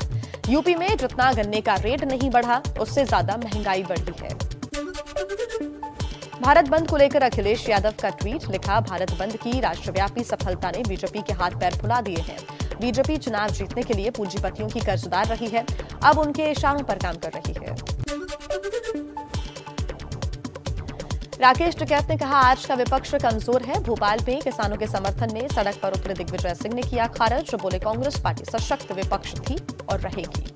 यूपी में जितना गन्ने का रेट नहीं बढ़ा, उससे ज्यादा महंगाई बढ़ी है। भारत बंद को लेकर अखिलेश यादव का ट्वीट लिखा, भारत बंद की राष्ट्रव्यापी सफलता ने बीजेपी के हाथ पैर फुला दिए हैं। बीजेपी चुनाव जीतने के लिए पूंजीपतियों की कर्जदार रही है, अब उनके इशारों पर काम कर रही है। राकेश टिकैत ने कहा, आज का विपक्ष कमजोर है। भोपाल में किसानों के समर्थन में सड़क पर उतरे दिग्विजय सिंह ने किया खारिज। बोले, कांग्रेस पार्टी सशक्त विपक्ष थी और रहेगी।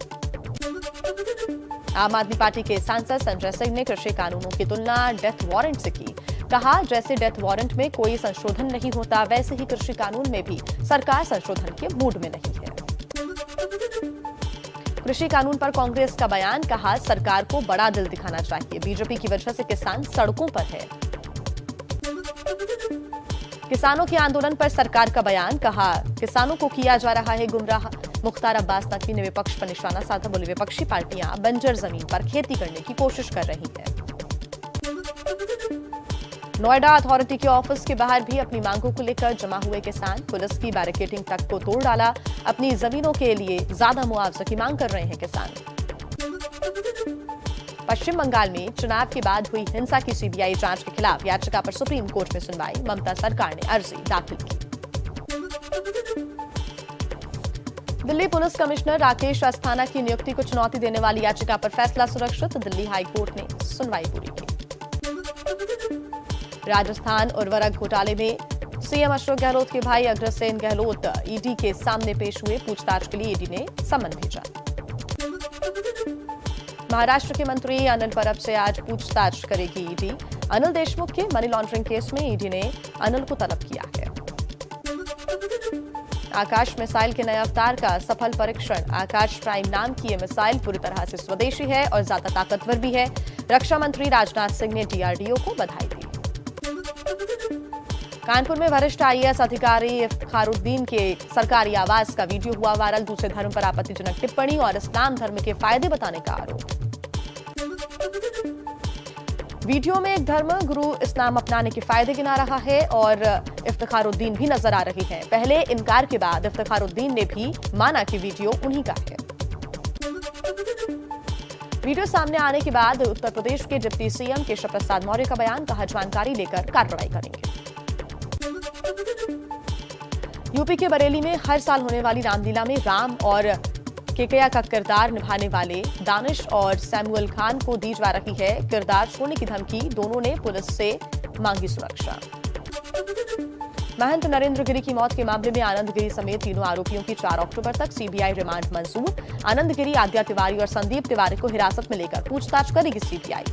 आम आदमी पार्टी के सांसद संजय सिंह ने कृषि कानूनों की तुलना डेथ वारंट से की। कहा, जैसे डेथ वारंट में कोई संशोधन नहीं होता, वैसे ही कृषि कानून में भी सरकार संशोधन के मूड में नहीं है। कृषि कानून पर कांग्रेस का बयान, कहा, सरकार को बड़ा दिल दिखाना चाहिए। बीजेपी की वजह से किसान सड़कों पर है। किसानों के आंदोलन पर सरकार का बयान, कहा, किसानों को किया जा रहा है गुमराह। मुख्तार अब्बास नकवी ने विपक्ष पर निशाना साधा। बोले, विपक्षी पार्टियां बंजर जमीन पर खेती करने की कोशिश कर रही हैं। नोएडा अथॉरिटी के ऑफिस के बाहर भी अपनी मांगों को लेकर जमा हुए किसान पुलिस की बैरिकेडिंग तक को तोड़ डाला। अपनी जमीनों के लिए ज्यादा मुआवजा की मांग कर रहे हैं किसान। पश्चिम बंगाल में चुनाव के बाद हुई हिंसा की सीबीआई जांच के खिलाफ याचिका पर सुप्रीम कोर्ट में सुनवाई। ममता सरकार ने अर्जी दाखिल की। दिल्ली पुलिस कमिश्नर राकेश अस्थाना की नियुक्ति को चुनौती देने वाली याचिका पर फैसला सुरक्षित। दिल्ली हाई कोर्ट ने सुनवाई पूरी की। राजस्थान उर्वरक घोटाले में सीएम अशोक गहलोत के भाई अग्रसेन गहलोत ईडी के सामने पेश हुए। पूछताछ के लिए ईडी ने समन भेजा। महाराष्ट्र के मंत्री अनिल परब से आज पूछताछ करेगी ईडी। अनिल देशमुख के मनी लॉन्ड्रिंग केस में ईडी ने अनिल को तलब किया है। आकाश मिसाइल के नए अवतार का सफल परीक्षण। आकाश प्राइम नाम की यह मिसाइल पूरी तरह से स्वदेशी है और ज्यादा ताकतवर भी है। रक्षा मंत्री राजनाथ सिंह ने डीआरडीओ को बधाई दी। कानपुर में वरिष्ठ आईएएस अधिकारी इफ्तिखारुद्दीन के सरकारी आवास का वीडियो हुआ वायरल। दूसरे धर्म पर आपत्तिजनक टिप्पणी और इस्लाम धर्म के फायदे बताने का आरोप। वीडियो में एक धर्म गुरु इस्लाम अपनाने के फायदे गिना रहा है और इफ्तिखारुद्दीन भी नजर आ रही है। पहले इनकार के बाद इफ्तिखारुद्दीन ने भी माना कि वीडियो उन्हीं का है। वीडियो सामने आने के बाद उत्तर प्रदेश के डिप्टी सीएम केशव प्रसाद मौर्य का बयान, कहा, जानकारी लेकर कार्रवाई करेंगे। यूपी के बरेली में हर साल होने वाली रामलीला में राम और केकैया का किरदार निभाने वाले दानिश और सैमुअल खान को दी जा रही है किरदार छोड़ने की धमकी। दोनों ने पुलिस से मांगी सुरक्षा। महंत नरेंद्र गिरी की मौत के मामले में आनंद गिरी समेत तीनों आरोपियों की 4 अक्टूबर तक सीबीआई रिमांड मंजूर। आनंद गिरी, आद्या तिवारी और संदीप तिवारी को हिरासत में लेकर पूछताछ करेगी सीबीआई।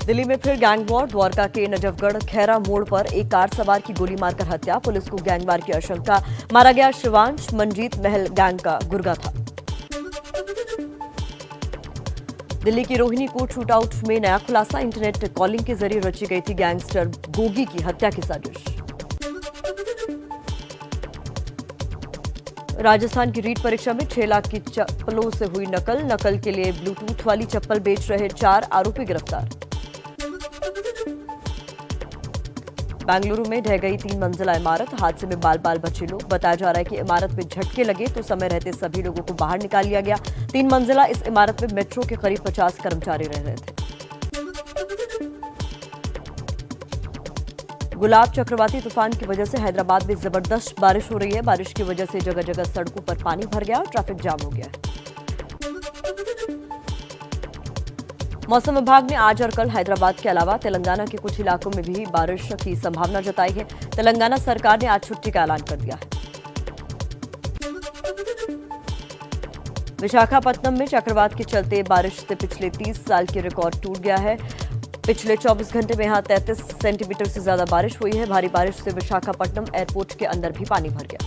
दिल्ली में फिर गैंगवॉर। द्वारका के नजफगढ़ खैरा मोड़ पर एक कार सवार की गोली मारकर हत्या। पुलिस को गैंगवार की आशंका। मारा गया शिवांश मंजीत महल गैंग का गुर्गा था। दिल्ली की रोहिणी कोर्ट शूटआउट में नया खुलासा। इंटरनेट कॉलिंग के जरिए रची गई थी गैंगस्टर गोगी की हत्या की साजिश। राजस्थान की रीट परीक्षा में 6 लाख की चप्पलों से हुई नकल के लिए ब्लूटूथ वाली चप्पल बेच रहे 4 आरोपी गिरफ्तार। बेंगलुरु में ढह गई 3 मंजिला इमारत, हादसे में बाल बाल बचे लोग। बताया जा रहा है कि इमारत में झटके लगे तो समय रहते सभी लोगों को बाहर निकाल लिया गया। 3 मंजिला इस इमारत में मेट्रो के करीब 50 कर्मचारी रह रहे थे। गुलाब चक्रवाती तूफान की वजह से हैदराबाद में जबरदस्त बारिश हो रही है। बारिश की वजह से जगह जगह सड़कों पर पानी भर गया और ट्रैफिक जाम हो गया है। मौसम विभाग ने आज और कल हैदराबाद के अलावा तेलंगाना के कुछ इलाकों में भी बारिश की संभावना जताई है। तेलंगाना सरकार ने आज छुट्टी का ऐलान कर दिया है। विशाखापत्तनम में चक्रवात के चलते बारिश से पिछले 30 साल की रिकॉर्ड टूट गया है। पिछले 24 घंटे में यहां 33 सेंटीमीटर से ज्यादा बारिश हुई है। भारी बारिश से विशाखापट्टनम एयरपोर्ट के अंदर भी पानी भर गया।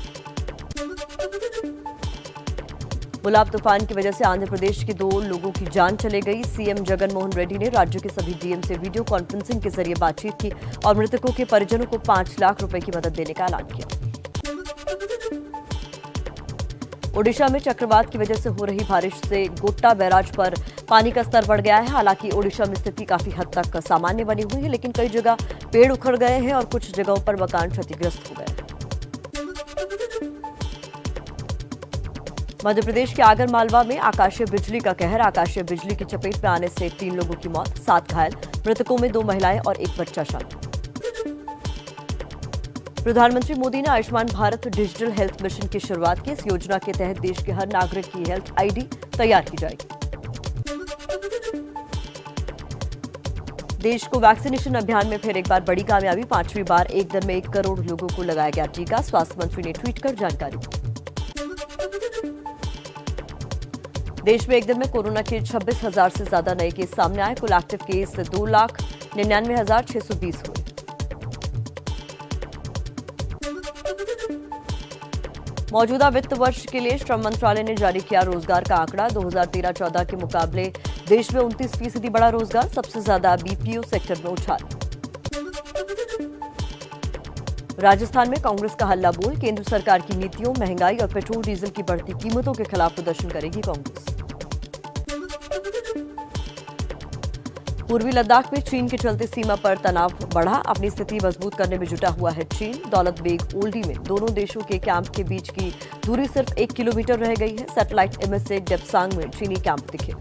गुलाब तूफान की वजह से आंध्र प्रदेश के 2 लोगों की जान चली गई। सीएम जगन मोहन रेड्डी ने राज्य के सभी डीएम से वीडियो कॉन्फ्रेंसिंग के जरिए बातचीत की और मृतकों के परिजनों को 5 लाख रुपए की मदद देने का ऐलान किया। ओडिशा में चक्रवात की वजह से हो रही बारिश से गोट्टा बैराज पर पानी का स्तर बढ़ गया है। हालांकि ओडिशा में स्थिति काफी हद तक सामान्य बनी हुई है, लेकिन कई जगह पेड़ उखड़ गए हैं और कुछ जगहों पर मकान क्षतिग्रस्त हो गए हैं। मध्य प्रदेश के आगर मालवा में आकाशीय बिजली का कहर। आकाशीय बिजली की चपेट में आने से 3 लोगों की मौत, 7 घायल। मृतकों में 2 महिलाएं और 1 बच्चा शामिल। प्रधानमंत्री मोदी ने Ayushman Bharat digital health mission की शुरुआत की। इस योजना के तहत देश के हर नागरिक की हेल्थ आईडी तैयार की जाएगी। देश को वैक्सीनेशन अभियान में फिर एक बार बड़ी कामयाबी। 5वीं बार एक दिन में 1 करोड़ लोगों को लगाया गया टीका। स्वास्थ्य मंत्री ने ट्वीट कर जानकारी दी। देश में एक दिन में कोरोना के 26,000 से ज्यादा नए केस सामने आए। कुल एक्टिव केस 2,99,620 हुए। मौजूदा वित्त वर्ष के लिए श्रम मंत्रालय ने जारी किया रोजगार का आंकड़ा। 2013-14 के मुकाबले देश में 29% बढ़ा रोजगार। सबसे ज्यादा बीपीओ सेक्टर में उछाल। राजस्थान में कांग्रेस का हल्ला बोल। केंद्र सरकार की नीतियों, महंगाई और पेट्रोल डीजल की बढ़ती कीमतों के खिलाफ प्रदर्शन करेगी कांग्रेस। पूर्वी लद्दाख में चीन के चलते सीमा पर तनाव बढ़ा। अपनी स्थिति मजबूत करने में जुटा हुआ है चीन। दौलत बेग ओल्डी में दोनों देशों के कैंप के बीच की दूरी सिर्फ 1 किलोमीटर रह गई है। सैटेलाइट इमेज से डेप्सांग में चीनी कैंप दिखे।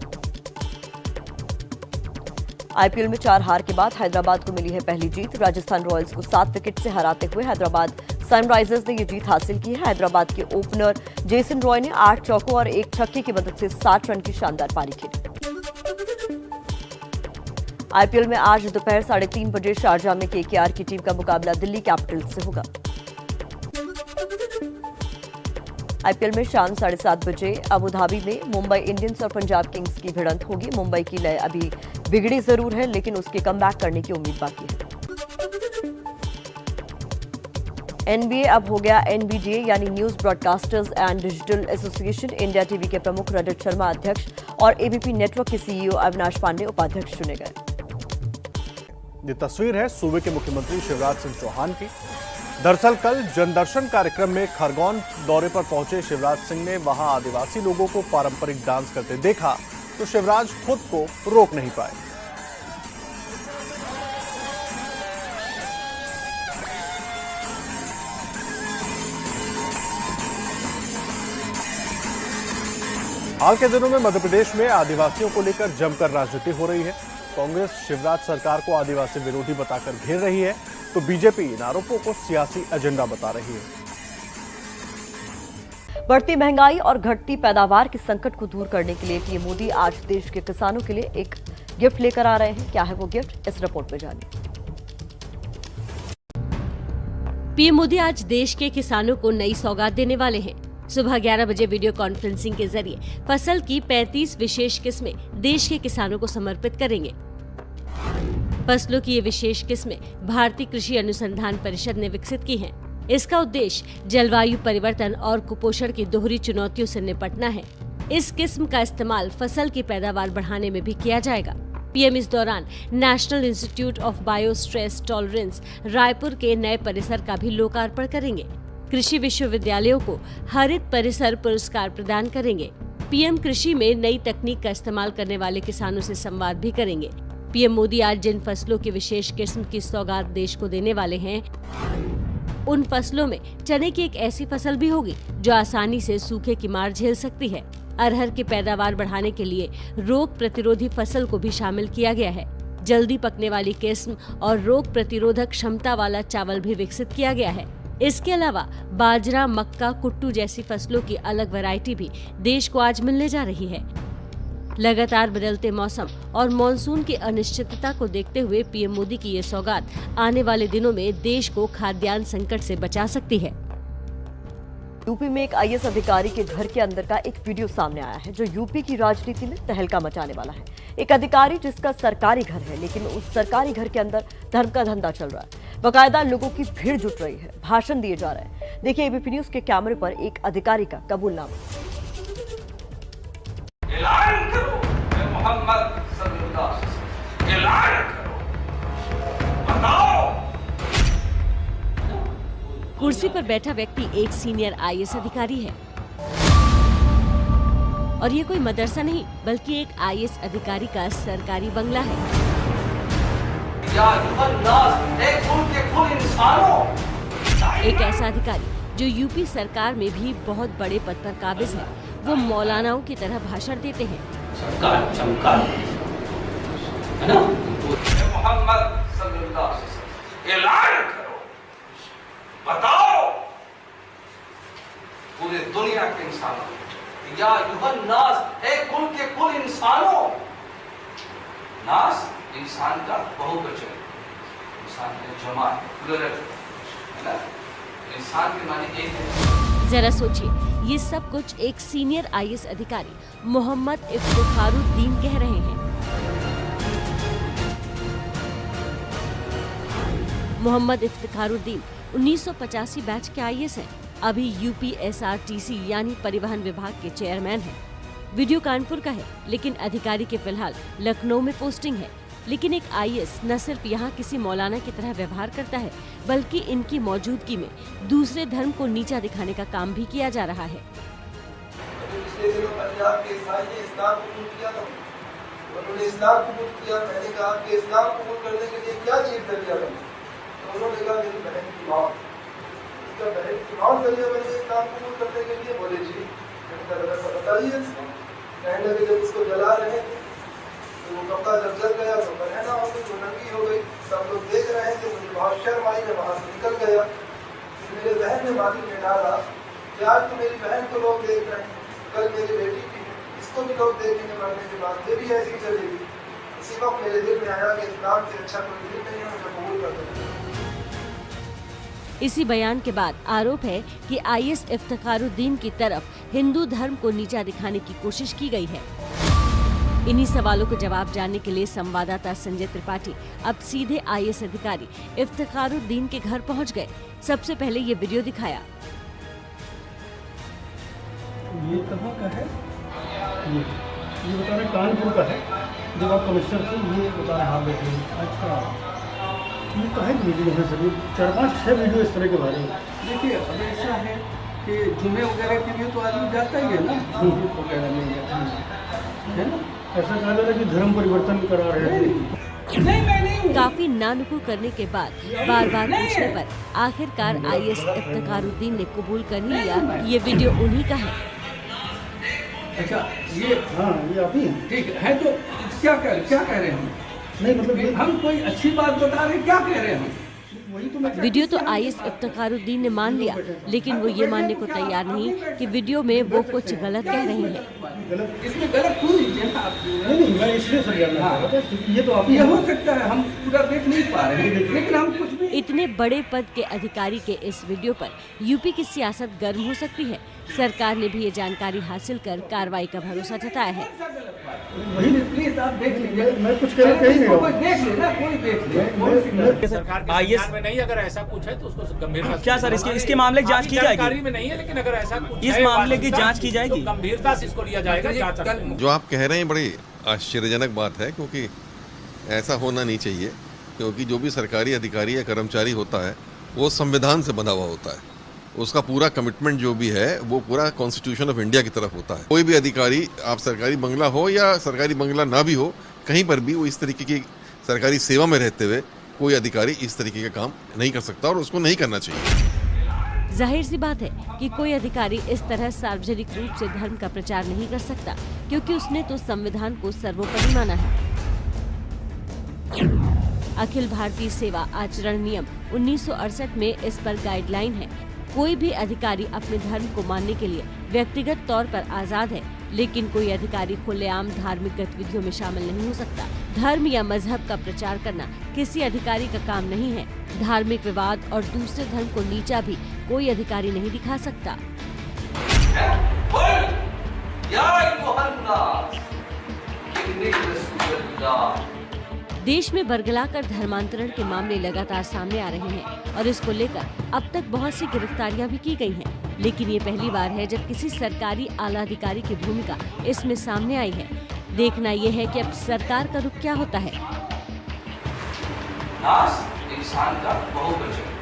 आईपीएल में 4 हार के बाद हैदराबाद को मिली है पहली जीत। राजस्थान रॉयल्स को 7 विकेट से हराते हुए हैदराबाद सनराइजर्स ने ये जीत हासिल की है। हैदराबाद के ओपनर जेसन रॉय ने 8 चौकों और 1 छक्के की मदद से 60 रन की शानदार पारी खेली। आईपीएल में आज दोपहर 3:30 बजे शारजाह में केकेआर की टीम का मुकाबला दिल्ली कैपिटल्स से होगा। आईपीएल में शाम 7:30 बजे अबू धाबी में मुंबई इंडियंस और पंजाब किंग्स की भिड़ंत होगी। मुंबई की लय अभी बिगड़ी जरूर है, लेकिन उसके कमबैक करने की उम्मीद बाकी है। एनबीए अब हो गया एनबीडीए यानी news broadcasters and digital association. India TV के प्रमुख रजत शर्मा अध्यक्ष और एबीपी नेटवर्क के सीईओ अविनाश पांडे उपाध्यक्ष चुने गए। ये तस्वीर है सूबे के मुख्यमंत्री शिवराज सिंह चौहान की। दरअसल कल जनदर्शन कार्यक्रम में खरगोन दौरे पर पहुंचे शिवराज सिंह ने वहां आदिवासी लोगों को पारंपरिक डांस करते देखा तो शिवराज खुद को रोक नहीं पाए। हाल के दिनों में मध्य प्रदेश में आदिवासियों को लेकर जमकर राजनीति हो रही है। कांग्रेस शिवराज सरकार को आदिवासी विरोधी बताकर घेर रही है, तो बीजेपी इन आरोपों को सियासी एजेंडा बता रही है। बढ़ती महंगाई और घटती पैदावार के संकट को दूर करने के लिए पीएम मोदी आज देश के किसानों के लिए एक गिफ्ट लेकर आ रहे हैं। क्या है वो गिफ्ट, इस रिपोर्ट में जानिए। पीएम मोदी आज देश के किसानों को नई सौगात देने वाले हैं। सुबह 11 बजे वीडियो कॉन्फ्रेंसिंग के जरिए फसल की 35 विशेष किस्में देश के किसानों को समर्पित करेंगे। फसलों की ये विशेष किस्में भारतीय कृषि अनुसंधान परिषद ने विकसित की हैं। इसका उद्देश्य जलवायु परिवर्तन और कुपोषण की दोहरी चुनौतियों से निपटना है। इस किस्म का इस्तेमाल फसल की पैदावार बढ़ाने में भी किया जाएगा। पीएम इस दौरान national institute of bio stress tolerance Raipur के नए परिसर का भी लोकार्पण करेंगे। कृषि विश्वविद्यालयों को हरित परिसर पुरस्कार प्रदान करेंगे। पीएम कृषि में नई तकनीक का इस्तेमाल करने वाले किसानों से संवाद भी करेंगे। पीएम मोदी आज जिन फसलों की विशेष किस्म की सौगात देश को देने वाले हैं, उन फसलों में चने की एक ऐसी फसल भी होगी जो आसानी से सूखे की मार झेल सकती है। अरहर की पैदावार बढ़ाने के लिए रोग प्रतिरोधी फसल को भी शामिल किया गया है। जल्दी पकने वाली किस्म और रोग प्रतिरोधक क्षमता वाला चावल भी विकसित किया गया है। इसके अलावा बाजरा, मक्का, कुट्टू जैसी फसलों की अलग वैरायटी भी देश को आज मिलने जा रही है। लगातार बदलते मौसम और मॉनसून की अनिश्चितता को देखते हुए पीएम मोदी की ये सौगात आने वाले दिनों में देश को खाद्यान्न संकट से बचा सकती है। यूपी में एक आईएएस अधिकारी के घर के अंदर का एक वीडियो सामने आया है जो यूपी की राजनीति में तहलका मचाने वाला है। एक अधिकारी जिसका सरकारी घर है, लेकिन उस सरकारी घर के अंदर धर्म का धंधा चल रहा है। बाकायदा लोगों की भीड़ जुट रही है, भाषण दिए जा रहे हैं। देखिए एबीपी न्यूज के कैमरे पर एक अधिकारी का कबूलनामा। ऐलान करो, मैं मोहम्मद सल्लल्लाहु अलैहि वसल्लम, ऐलान करो, बताओ। कुर्सी पर बैठा व्यक्ति एक सीनियर आईएएस अधिकारी है और ये कोई मदरसा नहीं बल्कि एक आईएएस अधिकारी का सरकारी बंगला है। एक ऐसा अधिकारी जो यूपी सरकार में भी बहुत बड़े पद पर काबिज है। वो मौलानाओं की तरह भाषण देते हैं। है ना? मोहम्मद सल्लल्लाहु अलैहि वसल्लम, ऐलान करो, बताओ पूरे दुनिया के इंसानों, या युहन नास, एक कुल के कुल इंसानों। नास इंसान का बहुवचन, इंसान का जमा प्लूरल है ना? इंसान के माने एक है। जरा सोचिए, ये सब कुछ एक सीनियर आईएएस अधिकारी मोहम्मद इफ्तिखारुद्दीन कह रहे हैं। मोहम्मद इफ्तिखारुद्दीन 1985 बैच के आईएएस हैं। अभी यूपीएसआरटीसी यानी परिवहन विभाग के चेयरमैन हैं। वीडियो कानपुर का है, लेकिन अधिकारी के फिलहाल लखनऊ में पोस्टिंग है। लेकिन एक आईएएस न सिर्फ यहाँ किसी मौलाना की तरह व्यवहार करता है, बल्कि इनकी मौजूदगी में दूसरे धर्म को नीचा दिखाने का काम भी किया जा रहा है। पिछले दिनों पंजाब के ईसाई ने इस्लाम कबूल किया था। उन्होंने इस्लाम कबूल किया। मैंने कहा कि इस्लाम कबूल करने के लिए क्या चीज दरिया बनी? तो उन्होंने कहा मेरी बहन की मौत। जब बहन की मौत दरिया बनी इस्लाम कबूल करने के लिए, बोले जी बताइए। कहने लगे जब उसको जला रहे थे तो वो कपड़ा जब जल गया तो बहना हो गई, वो नंगी हो गई। सब लोग देख रहे थे, मुझे बहुत शर्म आई, मैं वहाँ से निकल गया। मेरे बहन ने माटी में डाला कि आज तो मेरी बहन को लोग देख रहे हैं, कल मेरी बेटी की, इसको भी लोग देखेंगे, मरने के बाद ये भी ऐसी चलेगी। इसी वक्त मेरे दिल में आया कि इस्लाम से अच्छा कोई दिन नहीं है, मुझे कबूल कर दो। इसी बयान के बाद आरोप है कि आईएएस इफ्तिखारुद्दीन की तरफ हिंदू धर्म को नीचा दिखाने की कोशिश की गई है। इन्हीं सवालों के जवाब जानने के लिए संवाददाता संजय त्रिपाठी अब सीधे आईएएस अधिकारी इफ्तिखारुद्दीन के घर पहुंच गए। सबसे पहले ये वीडियो दिखाया। ये कहाँ का है? ये बता रहे कानपुर का है। जब आप कमिश्नर थे ये बता रहे, हाँ बेटे। अच्छा, ये तो है वीडियो है सर, 4-5-6 वीडियो इस तरह के बारे में। देखिए अब ऐसा है कि जुमे वगैरह के लिए तो आदमी जाता ही है ना, वगैरह में है ना। ऐसा कहा जा रहा है कि धर्म परिवर्तन करा रहे हैं। काफी नानुकुर करने के बाद बार बार पूछने पर आखिरकार आईएएस इफ्तिखारुद्दीन ने कबूल कर लिया कि ये वीडियो उन्हीं का है। अच्छा, ये हाँ, ये आप ही हैं। ठीक है तो क्या कह रहे हैं हम? नहीं मतलब हम कोई अच्छी बात बता रहे हैं, क्या कह रहे हैं हम? वीडियो तो आईएएस इफ्तिखारुद्दीन ने मान लिया, लेकिन वो ये मानने को तैयार नहीं कि वीडियो में वो कुछ गलत कह रहे हैं। इसमें गलत क्यों लीजिए ना आप? नहीं, मैं इसलिए सर जानना चाह रहा था क्योंकि ये तो आप ही हो सकता है हम पूरा देख नहीं पा रहे हैं, लेकिन हम कुछ भी। इतने बड़े पद के अधिकारी के इस वीडियो पर यूपी की सियासत गर्म हो सकती है। सरकार ने भी ये जानकारी हासिल कर कार्रवाई का भरोसा जताया है। प्लीज आप देख लीजिए, मैं कुछ कह नहीं रहा हूँ। देख लेना, कोई देख ले। सरकार में नहीं, अगर ऐसा कुछ है तो उसको गंभीरता। क्या सर इसके मामले की जांच की जाएगी? जानकारी में नहीं है, लेकिन अगर ऐसा कुछ इस मामले की जांच की जाएगी, गंभीरता से इसको लिया जाएगा। जो आप कह रहे हैं बड़ी आश्चर्यजनक बात है, क्योंकि ऐसा होना नहीं चाहिए। क्योंकि जो भी सरकारी अधिकारी या कर्मचारी होता है वो संविधान से बंधा हुआ होता है, उसका पूरा कमिटमेंट जो भी है वो पूरा कॉन्स्टिट्यूशन ऑफ इंडिया की तरफ होता है। कोई भी अधिकारी, आप सरकारी बंगला हो या सरकारी बंगला ना भी हो, कहीं पर भी वो इस तरीके की सरकारी सेवा में रहते हुए कोई अधिकारी इस तरीके का काम नहीं कर सकता और उसको नहीं करना चाहिए। जाहिर सी बात है कि कोई अधिकारी इस तरह सार्वजनिक रूप से धर्म का प्रचार नहीं कर सकता, क्योंकि उसने तो संविधान को सर्वोपरि माना है। अखिल भारतीय सेवा आचरण नियम 1968 में इस पर गाइडलाइन है। कोई भी अधिकारी अपने धर्म को मानने के लिए व्यक्तिगत तौर पर आजाद है, लेकिन कोई अधिकारी खुलेआम धार्मिक गतिविधियों में शामिल नहीं हो सकता। धर्म या मजहब का प्रचार करना किसी अधिकारी का काम नहीं है। धार्मिक विवाद और दूसरे धर्म को नीचा भी कोई अधिकारी नहीं दिखा सकता। देश में बरगलाकर धर्मांतरण के मामले लगातार सामने आ रहे हैं और इसको लेकर अब तक बहुत सी गिरफ्तारियां भी की गई हैं। लेकिन ये पहली बार है जब किसी सरकारी आला अधिकारी की भूमिका इसमें सामने आई है। देखना ये है कि अब सरकार का रुख क्या होता है। इंसान का बहुवचन।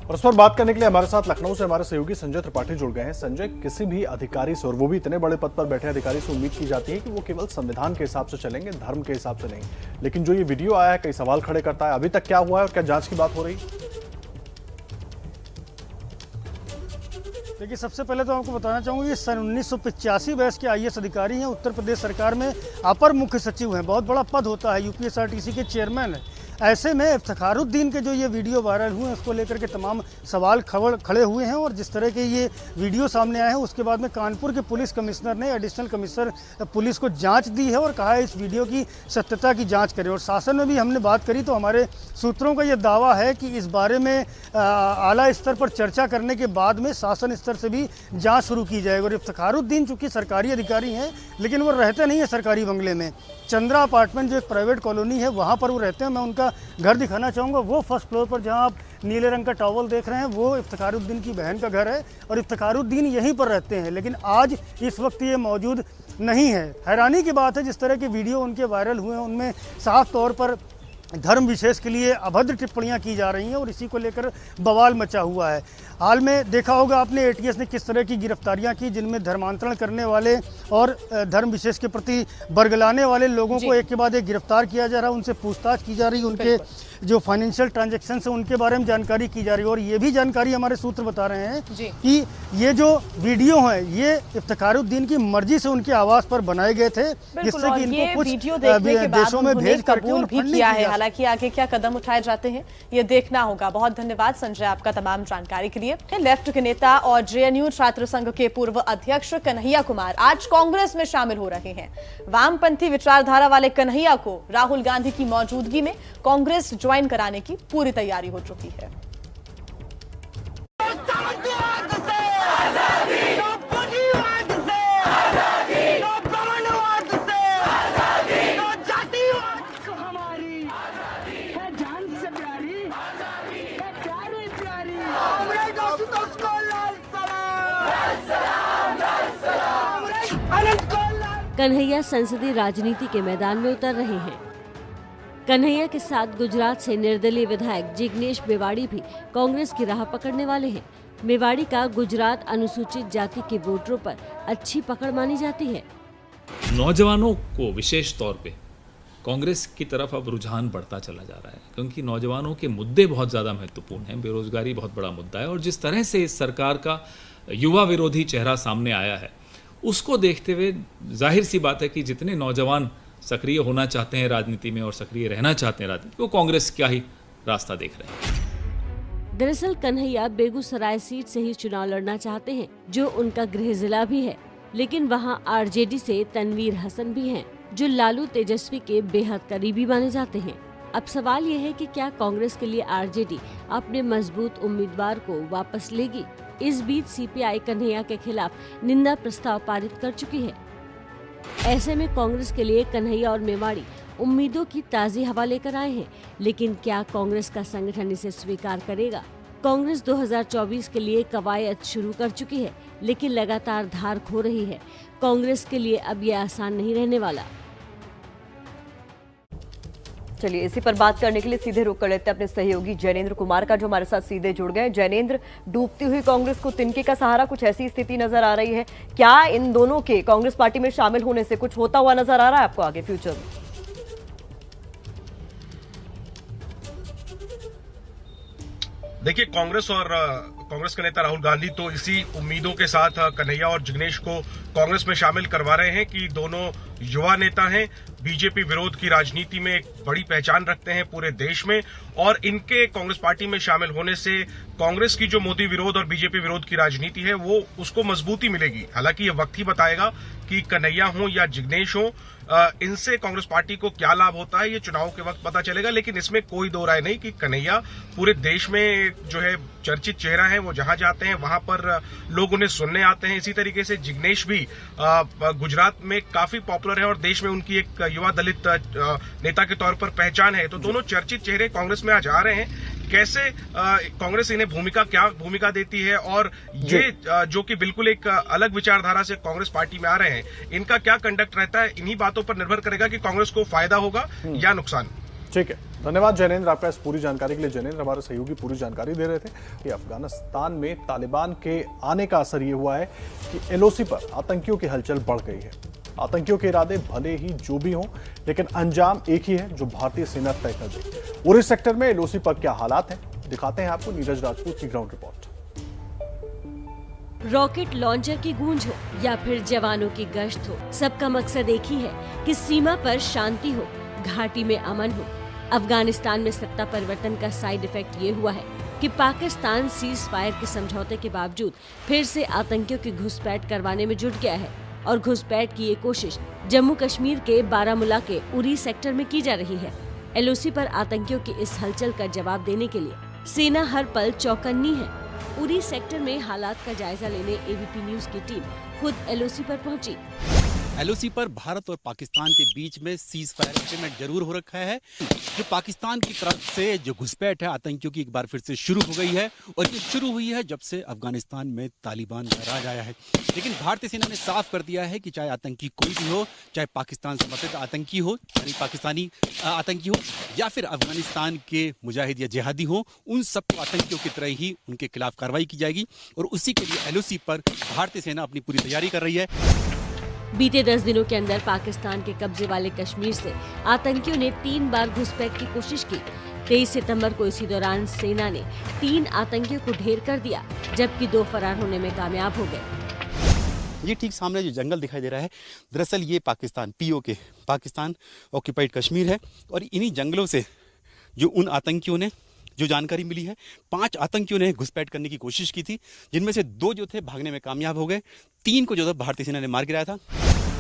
और इस पर बात करने के लिए हमारे साथ लखनऊ से हमारे सहयोगी संजय त्रिपाठी जुड़ गए हैं। संजय, किसी भी अधिकारी से, और वो भी इतने बड़े पद पर बैठे अधिकारी से उम्मीद की जाती है कि वो केवल संविधान के हिसाब से चलेंगे, धर्म के हिसाब से नहीं। लेकिन जो ये वीडियो आया है कई सवाल खड़े करता है। अभी तक क्या हुआ है और क्या जांच की बात हो रही? देखिए, सबसे पहले तो आपको बताना चाहूँगा ये सन 1985 बैच के IAS अधिकारी हैं। उत्तर प्रदेश सरकार में अपर मुख्य सचिव हैं। बहुत बड़ा पद होता है, UPSRTC के चेयरमैन है। ऐसे में इफ्तिखारुद्दीन के जो ये वीडियो वायरल हुए हैं उसको लेकर के तमाम सवाल खड़े हुए हैं। और जिस तरह के ये वीडियो सामने आए हैं उसके बाद में कानपुर के पुलिस कमिश्नर ने एडिशनल कमिश्नर पुलिस को जांच दी है और कहा है इस वीडियो की सत्यता की जांच करें। और शासन में भी हमने बात करी तो हमारे सूत्रों का ये दावा है कि इस बारे में आला स्तर पर चर्चा करने के बाद में शासन स्तर से भी जाँच शुरू की जाएगी। और इफ्तिखारुद्दीन चूँकि सरकारी अधिकारी हैं लेकिन वो रहते नहीं है सरकारी बंगले में। चंद्रा अपार्टमेंट जो एक प्राइवेट कॉलोनी है वहाँ पर वो रहते हैं। मैं उनका घर दिखाना चाहूँगा। वो फर्स्ट फ्लोर पर जहाँ आप नीले रंग का टॉवल देख रहे हैं वो इफ्तिखारुद्दीन की बहन का घर है और इफ्तिखारुद्दीन यहीं पर रहते हैं। लेकिन आज इस वक्त ये मौजूद नहीं है। हैरानी की बात है जिस तरह के वीडियो उनके वायरल हुए हैं उनमें साफ तौर पर धर्म विशेष के लिए अभद्र टिप्पणियां की जा रही हैं और इसी को लेकर बवाल मचा हुआ है। हाल में देखा होगा आपने ATS ने किस तरह की गिरफ्तारियां की जिनमें धर्मांतरण करने वाले और धर्म विशेष के प्रति बरगलाने वाले लोगों को एक के बाद एक गिरफ्तार किया जा रहा है। उनसे पूछताछ की जा रही है, उनके जो फाइनेंशियल ट्रांजैक्शन है उनके बारे में जानकारी की जा रही है। और ये भी जानकारी हमारे सूत्र बता रहे हैं कि ये जो वीडियो है ये इफ्तिखारुद्दीन की मर्जी से उनके आवास पर बनाए गए थे, जिससे कि इनको कुछ देशों में भेज करके भी किया है। हालांकि आगे क्या कदम उठाए जाते हैं ये देखना होगा। बहुत धन्यवाद संजय आपका तमाम जानकारी के लिए। लेफ्ट के नेता और JNU छात्र संघ के पूर्व अध्यक्ष कन्हैया कुमार आज कांग्रेस में शामिल हो रहे हैं। वामपंथी विचारधारा वाले कन्हैया को राहुल गांधी की मौजूदगी में कांग्रेस ज्वाइन कराने की पूरी तैयारी हो चुकी है। कन्हैया संसदीय राजनीति के मैदान में उतर रहे हैं। कन्हैया के साथ गुजरात से निर्दलीय विधायक जिग्नेश मेवाड़ी भी कांग्रेस की राह पकड़ने वाले हैं। मेवाड़ी का गुजरात अनुसूचित जाति के वोटरों पर अच्छी पकड़ मानी जाती है। नौजवानों को विशेष तौर पे कांग्रेस की तरफ अब रुझान बढ़ता चला जा रहा है, क्योंकि नौजवानों के मुद्दे बहुत ज़्यादा महत्वपूर्ण हैं। बेरोजगारी बहुत बड़ा मुद्दा है और जिस तरह से इस सरकार का युवा विरोधी चेहरा सामने आया है उसको देखते हुए जाहिर सी बात है कि जितने नौजवान सक्रिय होना चाहते हैं राजनीति में और सक्रिय रहना चाहते हैं राजनीति, वो कांग्रेस क्या ही रास्ता देख रहे हैं। दरअसल कन्हैया बेगूसराय सीट से ही चुनाव लड़ना चाहते हैं, जो उनका गृह जिला भी है। लेकिन वहां RJD से तनवीर हसन भी हैं, जो लालू तेजस्वी के बेहद करीबी माने जाते हैं। अब सवाल ये है कि क्या कांग्रेस के लिए RJD अपने मजबूत उम्मीदवार को वापस लेगी। इस बीच CPI कन्हैया के खिलाफ निंदा प्रस्ताव पारित कर चुकी है। ऐसे में कांग्रेस के लिए कन्हैया और मेवाड़ी उम्मीदों की ताज़ी हवा लेकर आए हैं, लेकिन क्या कांग्रेस का संगठन इसे स्वीकार करेगा? कांग्रेस 2024 के लिए कवायद शुरू कर चुकी है, लेकिन लगातार धार खो रही है। कांग्रेस के लिए अब यह आसान नहीं रहने वाला। चलिए इसी पर बात करने के लिए सीधे रुक कर लेते हैं अपने सहयोगी जैनेंद्र कुमार का, जो हमारे साथ सीधे जुड़ गए। जैनेंद्र, डूबती हुई कांग्रेस को तिनके का सहारा, कुछ ऐसी स्थिति नजर आ रही है क्या? इन दोनों के कांग्रेस पार्टी में शामिल होने से कुछ होता हुआ नजर आ रहा है आपको आगे फ्यूचर में? देखिए, कांग्रेस के नेता राहुल गांधी तो इसी उम्मीदों के साथ कन्हैया और जिग्नेश को कांग्रेस में शामिल करवा रहे हैं कि दोनों युवा नेता हैं, बीजेपी विरोध की राजनीति में एक बड़ी पहचान रखते हैं पूरे देश में, और इनके कांग्रेस पार्टी में शामिल होने से कांग्रेस की जो मोदी विरोध और बीजेपी विरोध की राजनीति है वो उसको मजबूती मिलेगी। हालांकि ये वक्त ही बताएगा कि कन्हैया हो या जिग्नेश हो, इनसे कांग्रेस पार्टी को क्या लाभ होता है, ये चुनाव के वक्त पता चलेगा। लेकिन इसमें कोई दो राय नहीं कि कन्हैया पूरे देश में जो है चर्चित चेहरा है, वो जहां जाते हैं वहां पर लोग उन्हें सुनने आते हैं। इसी तरीके से जिग्नेश भी गुजरात में काफी पॉपुलर है और देश में उनकी एक युवा दलित नेता के तौर पर पहचान है। तो दोनों चर्चित चेहरे कांग्रेस में आज आ रहे हैं। कैसे कांग्रेस इन्हें क्या भूमिका देती है, और ये जो कि बिल्कुल एक अलग विचारधारा से कांग्रेस पार्टी में आ रहे हैं, इनका क्या कंडक्ट रहता है, इन्हीं बातों पर निर्भर करेगा कि कांग्रेस को फायदा होगा या नुकसान। ठीक है, धन्यवाद जैनेंद्र आपका इस पूरी जानकारी के लिए। जैनेंद्र हमारे सहयोगी पूरी जानकारी दे रहे थे कि अफगानिस्तान में तालिबान के आने का असर ये हुआ है कि एलओसी पर आतंकियों की हलचल बढ़ गई है। आतंकियों के इरादे भले ही जो भी हों, लेकिन अंजाम एक ही है जो भारतीय सेना तय कर दे। उरी सेक्टर में एलओसी पर क्या हालात हैं, दिखाते हैं आपको नीरज राजपूत की ग्राउंड रिपोर्ट। रॉकेट लॉन्चर की गूंज हो या फिर जवानों की गश्त हो, सबका मकसद एक ही है कि सीमा पर शांति हो, घाटी में अमन हो। अफगानिस्तान में सत्ता परिवर्तन का साइड इफेक्ट ये हुआ है कि पाकिस्तान सीज फायर के समझौते के बावजूद फिर से आतंकियों की घुसपैठ करवाने में जुट गया है, और घुसपैठ की ये कोशिश जम्मू कश्मीर के बारामूला के उरी सेक्टर में की जा रही है। एलओसी पर आतंकियों की इस हलचल का जवाब देने के लिए सेना हर पल चौकन्नी है। उरी सेक्टर में हालात का जायजा लेने एबीपी न्यूज की टीम खुद एलओसी पर पहुंची। एलओसी पर भारत और पाकिस्तान के बीच में सीज फायर एग्रीमेंट जरूर हो रखा है। जो पाकिस्तान की तरफ से जो घुसपैठ है आतंकियों की एक बार फिर से शुरू हो गई है, और ये शुरू हुई है जब से अफगानिस्तान में तालिबान का राज आया है। लेकिन भारतीय सेना ने साफ कर दिया है कि चाहे आतंकी कोई भी हो, चाहे पाकिस्तान समर्थित आतंकी हो, यानी पाकिस्तानी आतंकी हो, या फिर अफगानिस्तान के मुजाहिद या जिहादी हो, उन सबको आतंकियों की तरह ही उनके खिलाफ कार्रवाई की जाएगी। और उसी के लिए एलओसी पर भारतीय सेना अपनी पूरी तैयारी कर रही है। बीते 10 दिनों के अंदर पाकिस्तान के कब्जे वाले कश्मीर से आतंकियों ने 3 बार घुसपैठ की कोशिश की। 23 सितंबर को इसी दौरान सेना ने 3 आतंकियों को ढेर कर दिया, जबकि 2 फरार होने में कामयाब हो गए। ये ठीक सामने जो जंगल दिखाई दे रहा है, दरअसल ये पाकिस्तान पीओके पाकिस्तान ऑक्यूपाइड कश्मीर है। और इन्हीं जंगलों से जो उन आतंकियों ने जो जानकारी मिली है, 5 आतंकियों ने घुसपैठ करने की कोशिश की थी, जिनमें से 2 जो थे भागने में कामयाब हो गए, 3 को जो था भारतीय सेना ने मार गिराया था।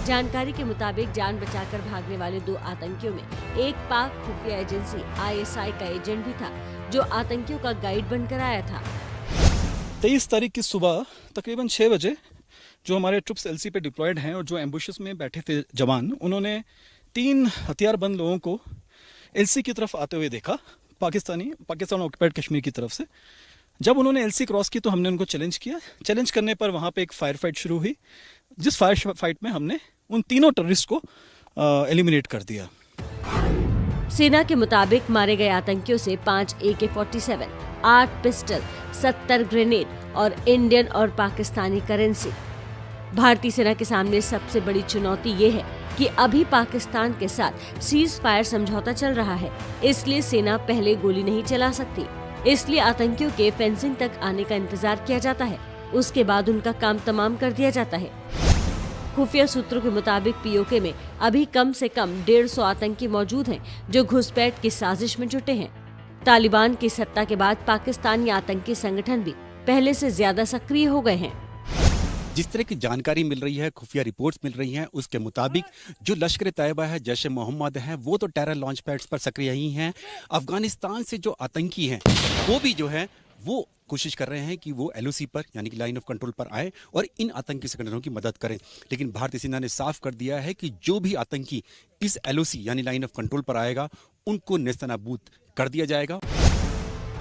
जानकारी के मुताबिक जान बचाकर भागने वाले 2 आतंकियों में एक पाक खुफिया एजेंसी आईएसआई का एजेंट भी था, जो आतंकियों का गाइड बनकर आया था। 23 तारीख की सुबह तकरीबन 6 बजे जो हमारे ट्रुप्स एलसी पे डिप्लॉयड हैं और जो एम्बुशेस में बैठे थे जवान, उन्होंने 3 हथियारबंद लोगों को एलसी की तरफ आते हुए देखा, पाकिस्तान ऑक्यूपाइड कश्मीर की तरफ से। जब उन्होंने एलसी क्रॉस की तो हमने उनको चैलेंज किया। चैलेंज करने पर वहाँ पे एक फायर फाइट शुरू हुई, जिस फायर फाइट में हमने उन तीनों टेररिस्ट को एलिमिनेट कर दिया। सेना के मुताबिक मारे गए आतंकियों से 5 AK-47, 8 पिस्टल, 70 ग्रेनेड और इंडियन और पाकिस्तानी करेंसी। भारतीय सेना के सामने सबसे बड़ी चुनौती ये है कि अभी पाकिस्तान के साथ सीज फायर समझौता चल रहा है, इसलिए सेना पहले गोली नहीं चला सकती। इसलिए आतंकियों के फेंसिंग तक आने का इंतजार किया जाता है, उसके बाद उनका काम तमाम कर दिया जाता है। खुफिया सूत्रों के मुताबिक पीओके में अभी कम से कम 150 आतंकी मौजूद हैं, जो घुसपैठ की साजिश में जुटे हैं। तालिबान की सत्ता के बाद पाकिस्तानी आतंकी संगठन भी पहले से ज्यादा सक्रिय हो गए हैं। जिस तरह की जानकारी मिल रही है, खुफिया रिपोर्ट्स मिल रही हैं, उसके मुताबिक जो लश्कर तैयबा है, जैश ए मोहम्मद है, वो तो टेरर लॉन्च पैड्स पर सक्रिय ही हैं। अफगानिस्तान से जो आतंकी हैं वो भी जो है वो कोशिश कर रहे हैं कि वो एलओसी पर यानी कि लाइन ऑफ कंट्रोल पर आए और इन आतंकी संगठनों की मदद करें। लेकिन भारतीय सेना ने साफ कर दिया है कि जो भी आतंकी इस एलओसी यानी लाइन ऑफ कंट्रोल पर आएगा, उनको नेस्तनाबूद कर दिया जाएगा।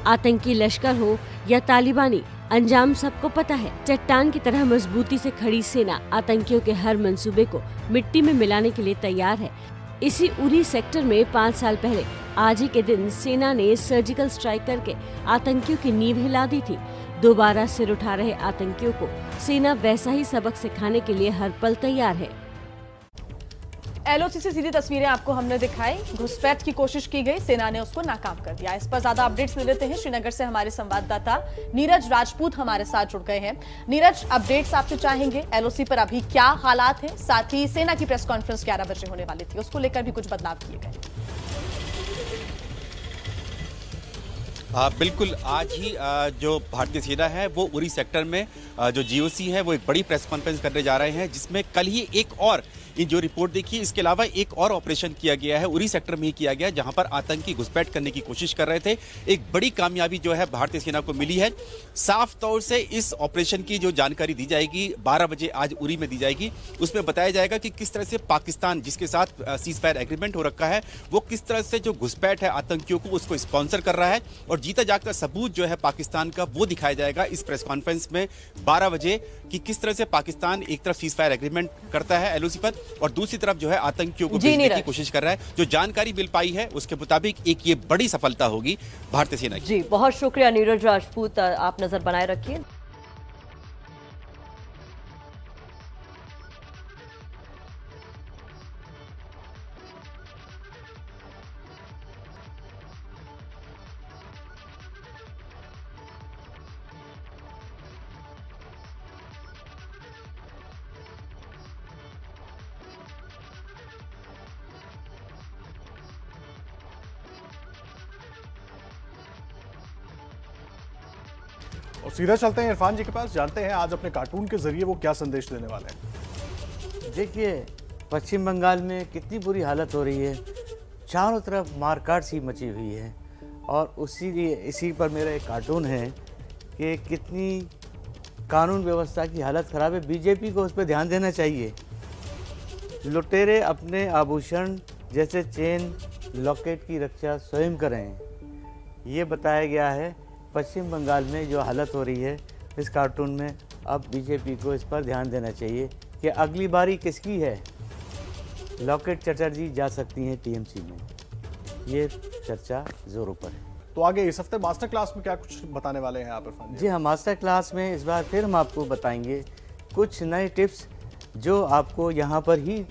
आतंकी लश्कर हो या तालिबानी, अंजाम सबको पता है। चट्टान की तरह मजबूती से खड़ी सेना आतंकियों के हर मंसूबे को मिट्टी में मिलाने के लिए तैयार है। इसी उरी सेक्टर में 5 साल पहले आज ही के दिन सेना ने सर्जिकल स्ट्राइक करके आतंकियों की नींव हिला दी थी। दोबारा सिर उठा रहे आतंकियों को सेना वैसा ही सबक सिखाने के लिए हर पल तैयार है। एलओसी से सीधी तस्वीरें आपको हमने दिखाई। घुसपैठ की कोशिश की गई, सेना ने उसको नाकाम कर दिया। इस पर ज्यादा अपडेट्स ले लेते हैं। श्रीनगर से हमारे संवाददाता नीरज राजपूत हमारे साथ जुड़ गए हैं। नीरज, अपडेट्स आपसे चाहेंगे। एलओसी पर अभी क्या हालात हैं? साथ ही सेना की प्रेस कॉन्फ्रेंस 11 बजे होने वाली थी, उसको लेकर भी कुछ बदलाव किए गए। बिल्कुल, आज ही जो भारतीय सेना है वो उरी सेक्टर में जो जीओसी है वो एक बड़ी प्रेस कॉन्फ्रेंस करने जा रहे हैं, जिसमें कल ही एक और जो रिपोर्ट देखी, इसके अलावा एक और ऑपरेशन किया गया है, उरी सेक्टर में ही किया गया, जहां पर आतंकी घुसपैठ करने की कोशिश कर रहे थे। एक बड़ी कामयाबी जो है भारतीय सेना को मिली है। साफ तौर से इस ऑपरेशन की जो जानकारी दी जाएगी 12 बजे आज उरी में दी जाएगी। उसमें बताया जाएगा कि किस तरह से पाकिस्तान, जिसके साथ सीज फायर एग्रीमेंट हो रखा है, वो किस तरह से जो घुसपैठ है आतंकियों को उसको स्पॉन्सर कर रहा है, और जीता जागता सबूत जो है पाकिस्तान का वो दिखाया जाएगा इस प्रेस कॉन्फ्रेंस में 12 बजे, कि किस तरह से पाकिस्तान एक तरफ सीज फायर एग्रीमेंट करता है एलओसी पर और दूसरी तरफ जो है आतंकियों को भेजने की कोशिश कर रहा है। जो जानकारी मिल पाई है उसके मुताबिक एक ये बड़ी सफलता होगी भारतीय सेना की। जी, बहुत शुक्रिया नीरज राजपूत, आप नजर बनाए रखिए। और सीधा चलते हैं इरफान जी के पास, जानते हैं आज अपने कार्टून के जरिए वो क्या संदेश देने वाले हैं। देखिए, पश्चिम बंगाल में कितनी बुरी हालत हो रही है, चारों तरफ मारकाट सी मची हुई है, और इसी पर मेरा एक कार्टून है कि कितनी कानून व्यवस्था की हालत ख़राब है। बीजेपी को उस पर ध्यान देना चाहिए। लुटेरे अपने आभूषण जैसे चेन, लॉकेट की रक्षा स्वयं करें, ये बताया गया है। पश्चिम बंगाल में जो हालत हो रही है इस कार्टून में, अब बीजेपी को इस पर ध्यान देना चाहिए कि अगली बारी किसकी है। लॉकेट चटर्जी जा सकती हैं टीएमसी में, ये चर्चा जोरों पर है। तो आगे इस हफ्ते मास्टर क्लास में क्या कुछ बताने वाले हैं आप इरफान जी? जी हाँ, मास्टर क्लास में इस बार फिर हम आपको बताएंगे कुछ नए टिप्स जो आपको यहाँ पर ही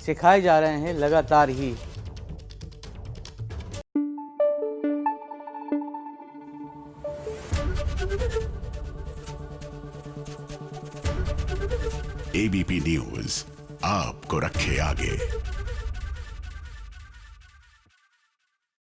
सिखाए जा रहे हैं लगातार ही। एबीपी न्यूज आपको रखे आगे।